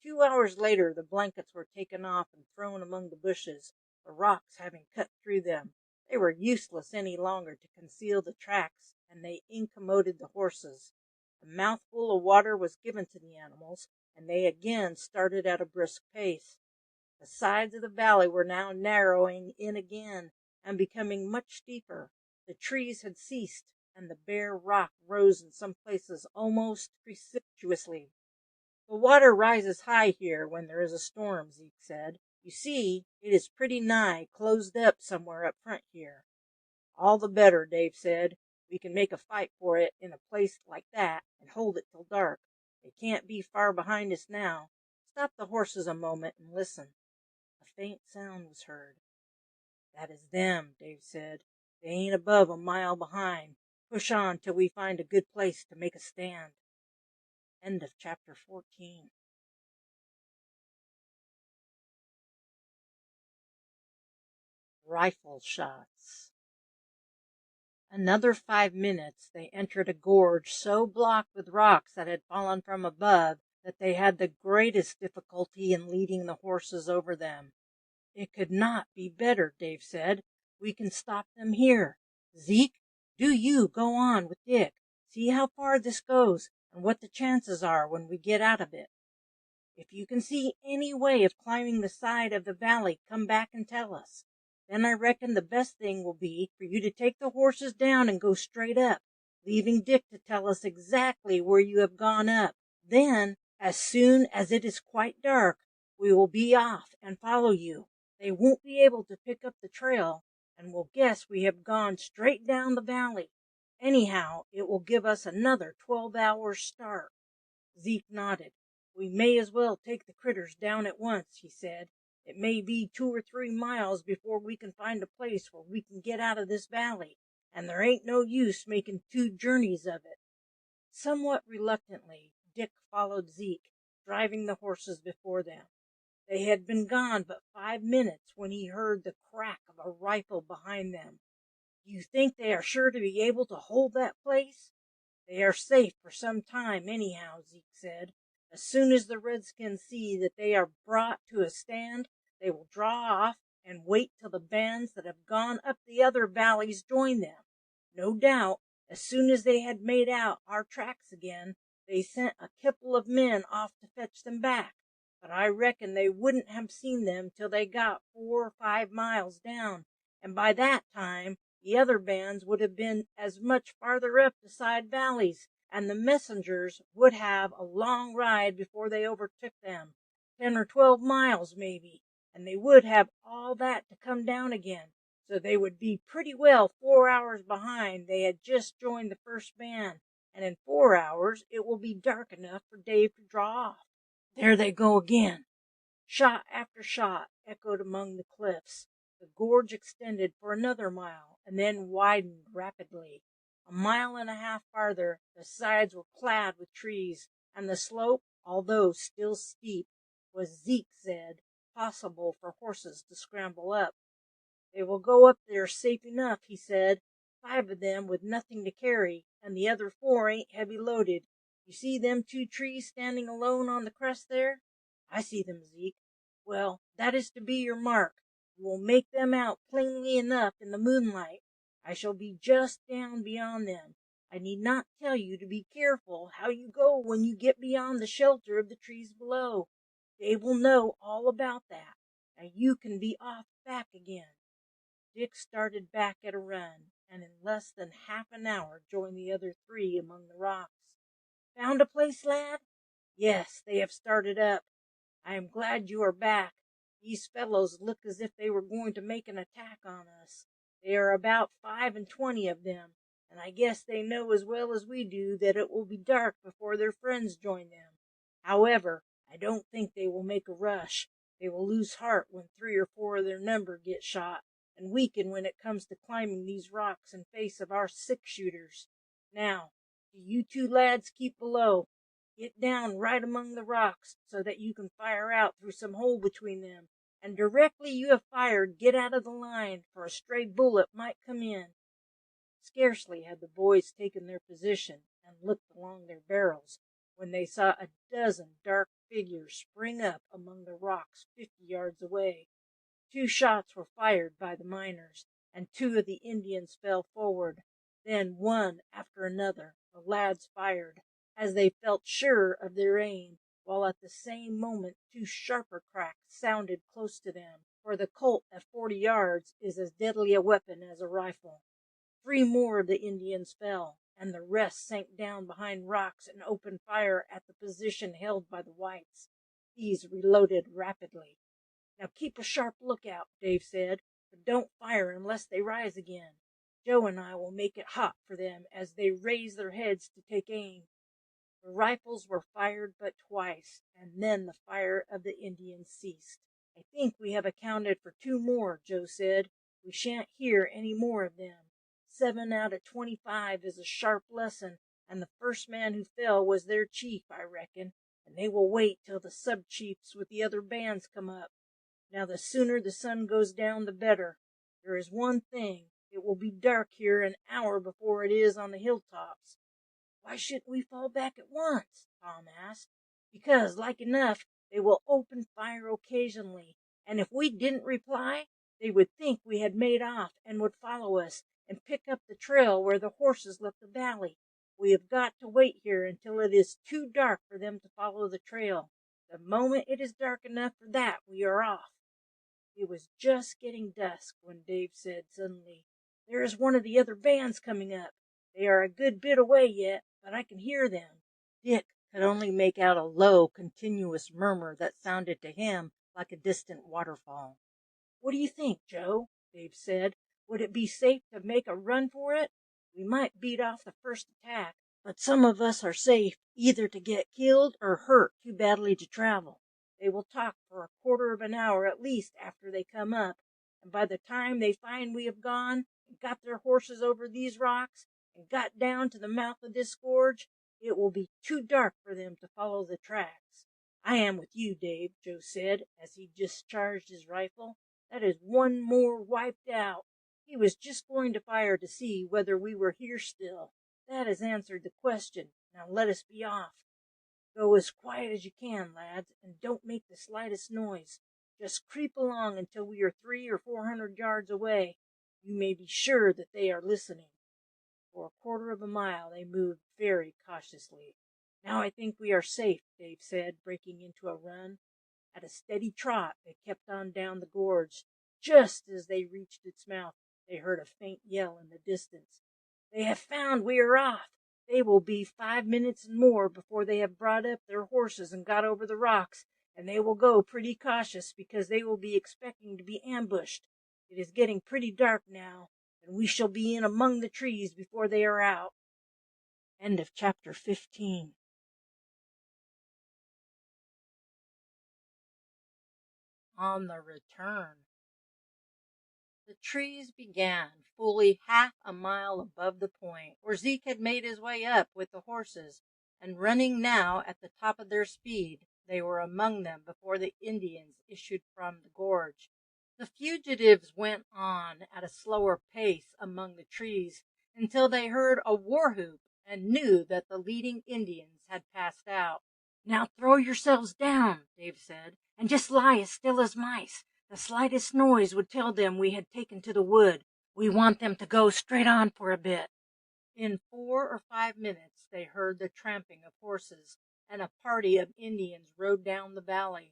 2 hours later the blankets were taken off and thrown among the bushes, the rocks having cut through them. They were useless any longer to conceal the tracks, and they incommoded the horses. A mouthful of water was given to the animals, and they again started at a brisk pace. The sides of the valley were now narrowing in again, and becoming much steeper. The trees had ceased, and the bare rock rose in some places almost precipitously. "The water rises high here when there is a storm," Zeke said. "You see, it is pretty nigh closed up somewhere up front here." "All the better," Dave said. "We can make a fight for it in a place like that and hold it till dark. They can't be far behind us now. Stop the horses a moment and listen." A faint sound was heard. "That is them," Dave said. "They ain't above a mile behind. Push on till we find a good place to make a stand." End of chapter 14. Rifle shots. Another 5 minutes they entered a gorge so blocked with rocks that had fallen from above that they had the greatest difficulty in leading the horses over them. "It could not be better," Dave said. "We can stop them here. Zeke, do you go on with Dick. See how far this goes, and what the chances are when we get out of it. If you can see any way of climbing the side of the valley, come back and tell us. Then I reckon the best thing will be for you to take the horses down and go straight up, leaving Dick to tell us exactly where you have gone up. Then, as soon as it is quite dark, we will be off and follow you. They won't be able to pick up the trail, and will guess we have gone straight down the valley. Anyhow, it will give us another 12 hours start." Zeke nodded. "We may as well take the critters down at once," he said. "It may be 2 or 3 miles before we can find a place where we can get out of this valley, and there ain't no use making 2 journeys of it." Somewhat reluctantly, Dick followed Zeke, driving the horses before them. They had been gone but 5 minutes when he heard the crack of a rifle behind them. "Do you think they are sure to be able to hold that place?" "They are safe for some time, anyhow," Zeke said. "As soon as the redskins see that they are brought to a stand, they will draw off and wait till the bands that have gone up the other valleys join them. No doubt, as soon as they had made out our tracks again, they sent a couple of men off to fetch them back, but I reckon they wouldn't have seen them till they got 4 or 5 miles down, and by that time the other bands would have been as much farther up the side valleys, and the messengers would have a long ride before they overtook them, 10 or 12 miles maybe, and they would have all that to come down again, so they would be pretty well 4 hours behind. They had just joined the first band, and in 4 hours it will be dark enough for Dave to draw off. There they go again." Shot after shot echoed among the cliffs. The gorge extended for another mile, and then widened rapidly. A mile and a half farther, the sides were clad with trees, and the slope, although still steep, was, Zeke said, possible for horses to scramble up. "They will go up there safe enough," he said. "5 of them with nothing to carry, and the other 4 ain't heavy loaded. You see them 2 trees standing alone on the crest there?" "I see them, Zeke." "Well, that is to be your mark. You will make them out plainly enough in the moonlight. I shall be just down beyond them. I need not tell you to be careful how you go when you get beyond the shelter of the trees below. Dave will know all about that. Now you can be off back again." Dick started back at a run, and in less than half an hour joined the other 3 among the rocks. "Found a place, lad?" "Yes, they have started up." "I am glad you are back. These fellows look as if they were going to make an attack on us. There are about 25 of them, and I guess they know as well as we do that it will be dark before their friends join them. However, I don't think they will make a rush. They will lose heart when 3 or 4 of their number get shot, and weaken when it comes to climbing these rocks in face of our 6-shooters. Now, do you 2 lads keep below. Get down right among the rocks so that you can fire out through some hole between them, and directly you have fired, get out of the line, for a stray bullet might come in. Scarcely had the boys taken their position and looked along their barrels when they saw a dozen dark figures spring up among the rocks 50 yards away. 2 shots were fired by the miners, and 2 of the Indians fell forward. Then one after another the lads fired, as they felt sure of their aim, while at the same moment 2 sharper cracks sounded close to them, for the Colt at 40 yards is as deadly a weapon as a rifle. 3 more of the Indians fell, and the rest sank down behind rocks and opened fire at the position held by the whites. These reloaded rapidly. Now keep a sharp lookout, Dave said, but don't fire unless they rise again. Joe and I will make it hot for them as they raise their heads to take aim. The rifles were fired but twice, and then the fire of the Indians ceased. I think we have accounted for 2 more, Joe said. We shan't hear any more of them. 7 out of 25 is a sharp lesson, and the first man who fell was their chief, I reckon, and they will wait till the sub-chiefs with the other bands come up. Now the sooner the sun goes down, the better. There is one thing, it will be dark here an hour before it is on the hilltops. Why shouldn't we fall back at once? Tom asked. Because, like enough, they will open fire occasionally, and if we didn't reply, they would think we had made off and would follow us and pick up the trail where the horses left the valley. We have got to wait here until it is too dark for them to follow the trail. The moment it is dark enough for that, we are off. It was just getting dusk when Dave said suddenly, There is one of the other bands coming up. They are a good bit away yet, but I can hear them. Dick could only make out a low, continuous murmur that sounded to him like a distant waterfall. What do you think, Joe? Dave said. Would it be safe to make a run for it? We might beat off the first attack, but some of us are safe either to get killed or hurt too badly to travel. They will talk for a quarter of an hour at least after they come up, and by the time they find we have gone and got their horses over these rocks and got down to the mouth of this gorge, it will be too dark for them to follow the tracks. I am with you, Dave, Joe said as he discharged his rifle. That is one more wiped out. He was just going to fire to see whether we were here still. That has answered the question. Now let us be off. Go as quiet as you can, lads, and don't make the slightest noise. Just creep along until we are 300 or 400 yards away. You may be sure that they are listening. For a quarter of a mile they moved very cautiously. Now I think we are safe, Dave said, breaking into a run. At a steady trot they kept on down the gorge. Just as they reached its mouth, they heard a faint yell in the distance. They have found we are off. They will be 5 minutes and more before they have brought up their horses and got over the rocks, and they will go pretty cautious because they will be expecting to be ambushed. It is getting pretty dark now, and we shall be in among the trees before they are out. End of chapter 15. On the return. The trees began fully half a mile above the point where Zeke had made his way up with the horses, and running now at the top of their speed, they were among them before the Indians issued from the gorge. The fugitives went on at a slower pace among the trees until they heard a war whoop and knew that the leading Indians had passed out. Now throw yourselves down, Dave said, and just lie as still as mice. The slightest noise would tell them we had taken to the wood. We want them to go straight on for a bit. In 4 or 5 minutes they heard the tramping of horses, and a party of Indians rode down the valley.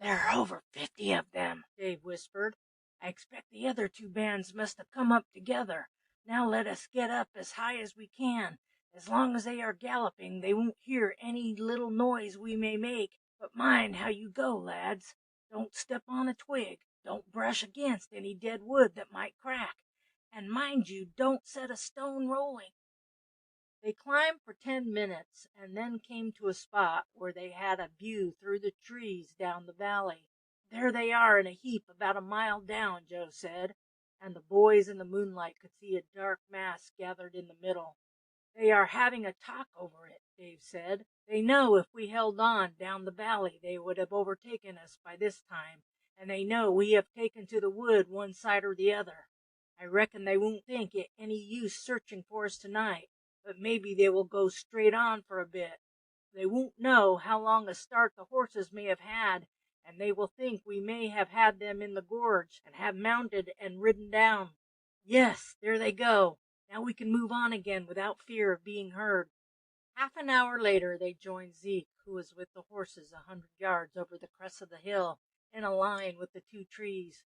There are over 50 of them, Dave whispered. I expect the other 2 bands must have come up together. Now let us get up as high as we can. As long as they are galloping, they won't hear any little noise we may make. But mind how you go, lads. Don't step on a twig. Don't brush against any dead wood that might crack. And mind you, don't set a stone rolling. They climbed for 10 minutes and then came to a spot where they had a view through the trees down the valley. There they are in a heap about a mile down, Joe said, and the boys in the moonlight could see a dark mass gathered in the middle. They are having a talk over it, Dave said. They know if we held on down the valley they would have overtaken us by this time, and they know we have taken to the wood one side or the other. I reckon they won't think it any use searching for us tonight, but maybe they will go straight on for a bit. They won't know how long a start the horses may have had, and they will think we may have had them in the gorge and have mounted and ridden down. Yes, there they go. Now we can move on again without fear of being heard. Half an hour later they joined Zeke, who was with the horses 100 yards over the crest of the hill, in a line with the two trees.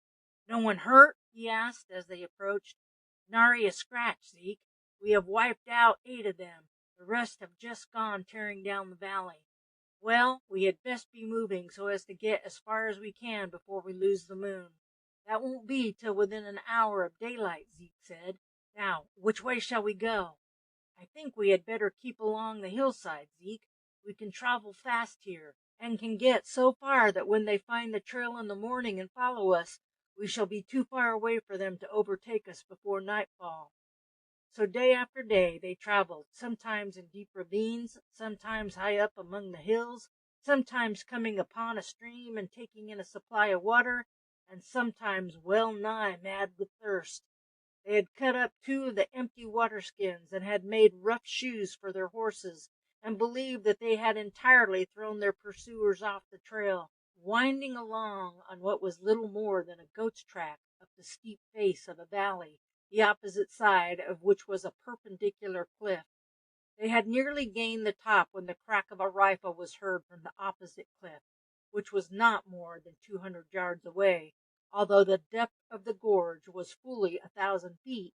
No one hurt? He asked as they approached. Nary a scratch, Zeke. We have wiped out 8 of them. The rest have just gone tearing down the valley. Well, we had best be moving so as to get as far as we can before we lose the moon. That won't be till within an hour of daylight, Zeke said. Now, which way shall we go? I think we had better keep along the hillside, Zeke. We can travel fast here, and can get so far that when they find the trail in the morning and follow us, we shall be too far away for them to overtake us before nightfall. So day after day they traveled, sometimes in deep ravines, sometimes high up among the hills, sometimes coming upon a stream and taking in a supply of water, and sometimes well nigh mad with thirst. They had cut up 2 of the empty water-skins and had made rough shoes for their horses, and believed that they had entirely thrown their pursuers off the trail, winding along on what was little more than a goat's track up the steep face of a valley, the opposite side of which was a perpendicular cliff. They had nearly gained the top when the crack of a rifle was heard from the opposite cliff, which was not more than 200 yards away, although the depth of the gorge was fully 1,000 feet.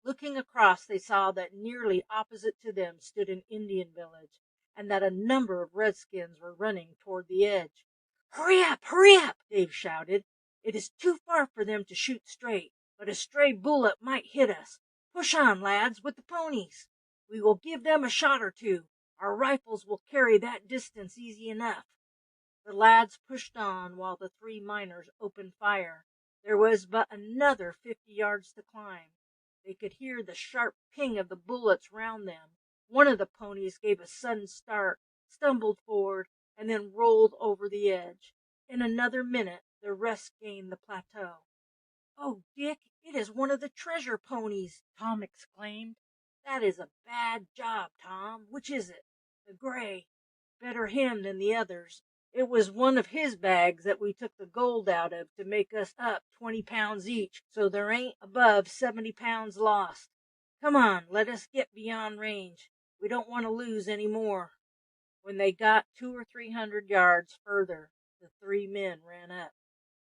Looking across, they saw that nearly opposite to them stood an Indian village, and that a number of redskins were running toward the edge. Hurry up! Hurry up! Dave shouted. It is too far for them to shoot straight, but a stray bullet might hit us. Push on, lads, with the ponies. We will give them a shot or 2. Our rifles will carry that distance easy enough. The lads pushed on while the 3 miners opened fire. There was but another 50 yards to climb. They could hear the sharp ping of the bullets round them. One of the ponies gave a sudden start, stumbled forward, and then rolled over the edge. In another minute the rest gained the plateau. Oh, Dick, it is one of the treasure ponies, Tom exclaimed. That is a bad job, Tom. Which is it? The gray. Better him than the others. It was one of his bags that we took the gold out of to make us up 20 pounds each, so there ain't above 70 pounds lost. Come on, let us get beyond range. We don't want to lose any more. When they got 200 or 300 yards further, the 3 men ran up.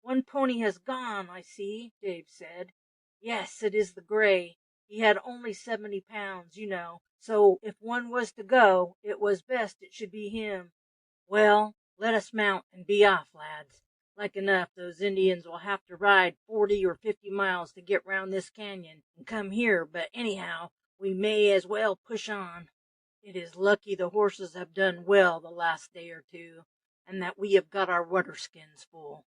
One pony has gone, I see, Dave said. Yes, it is the gray. He had only 70 pounds, you know, so if one was to go, it was best it should be him. Well, let us mount and be off, lads. Like enough those Indians will have to ride 40 or 50 miles to get round this canyon and come here, but anyhow, we may as well push on. It is lucky the horses have done well the last day or 2, and that we have got our water-skins full.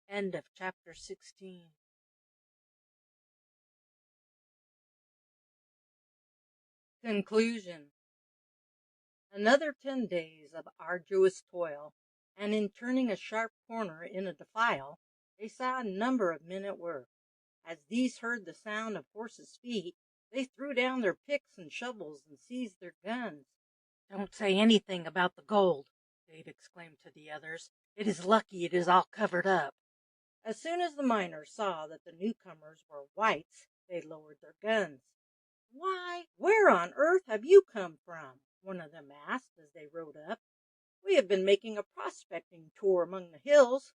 End of chapter 16. Conclusion. Another 10 days of arduous toil, and in turning a sharp corner in a defile, they saw a number of men at work. As these heard the sound of horses' feet, they threw down their picks and shovels and seized their guns. Don't say anything about the gold, Dave exclaimed to the others. It is lucky it is all covered up. As soon as the miners saw that the newcomers were whites, they lowered their guns. Why, where on earth have you come from? One of them asked as they rode up. We have been making a prospecting tour among the hills.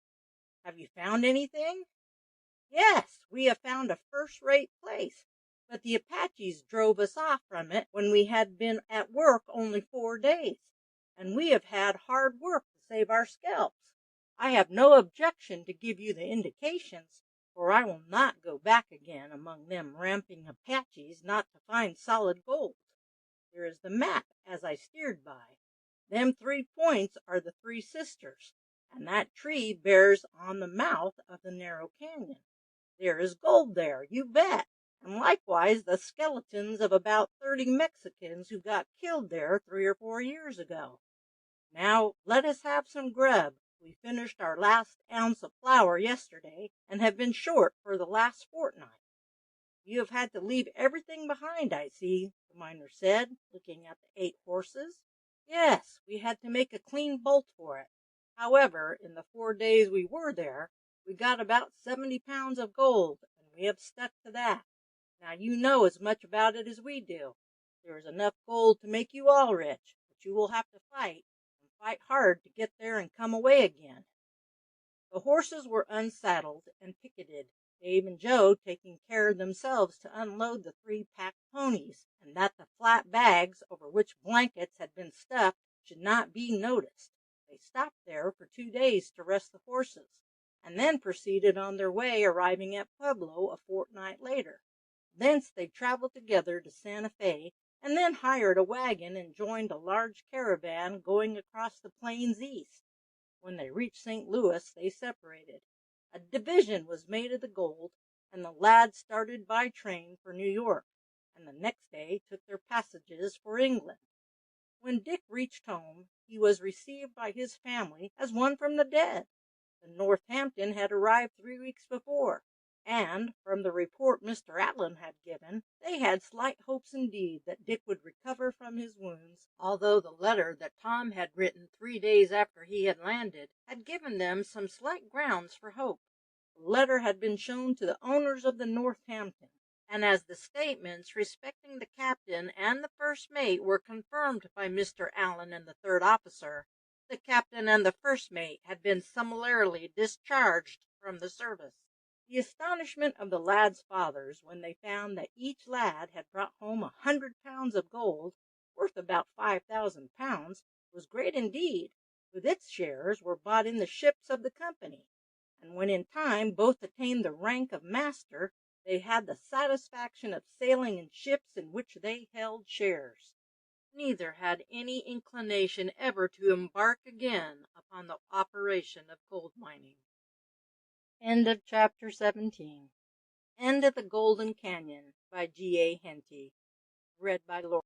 Have you found anything? Yes, we have found a first-rate place, but the Apaches drove us off from it when we had been at work only 4 days, and we have had hard work to save our scalps. I have no objection to give you the indications, for I will not go back again among them ramping Apaches not to find solid gold. Here is the map as I steered by. Them 3 points are the 3 sisters, and that tree bears on the mouth of the narrow canyon. There is gold there, you bet, and likewise the skeletons of about 30 Mexicans who got killed there 3 or 4 years ago. Now let us have some grub. We finished our last ounce of flour yesterday, and have been short for the last fortnight. You have had to leave everything behind, I see, the miner said, looking at the 8 horses. Yes, we had to make a clean bolt for it. However, in the 4 days we were there, we got about 70 pounds of gold, and we have stuck to that. Now you know as much about it as we do. There is enough gold to make you all rich, but you will have to fight, and fight hard to get there and come away again. The horses were unsaddled and picketed, Dave and Joe taking care themselves to unload the 3 packed ponies, and that the flat bags over which blankets had been stuffed should not be noticed. They stopped there for 2 days to rest the horses, and then proceeded on their way, arriving at Pueblo a fortnight later. Thence they traveled together to Santa Fe, and then hired a wagon and joined a large caravan going across the plains east. When they reached St. Louis, they separated. A division was made of the gold, and the lads started by train for New York, and the next day took their passages for England. When Dick reached home, he was received by his family as one from the dead. The Northampton had arrived 3 weeks before, and, from the report Mr. Allen had given, they had slight hopes indeed that Dick would recover from his wounds, although the letter that Tom had written 3 days after he had landed had given them some slight grounds for hope. The letter had been shown to the owners of the Northampton, and as the statements respecting the captain and the first mate were confirmed by Mr. Allen and the 3rd officer, the captain and the first mate had been summarily discharged from the service. The astonishment of the lads' fathers when they found that each lad had brought home 100 pounds of gold, worth about 5,000 pounds, was great indeed, with its shares were bought in the ships of the company, and when in time both attained the rank of master, they had the satisfaction of sailing in ships in which they held shares. Neither had any inclination ever to embark again upon the operation of gold mining. End of chapter 17. End of the Golden Canyon by G.A. Henty. Read by Laura.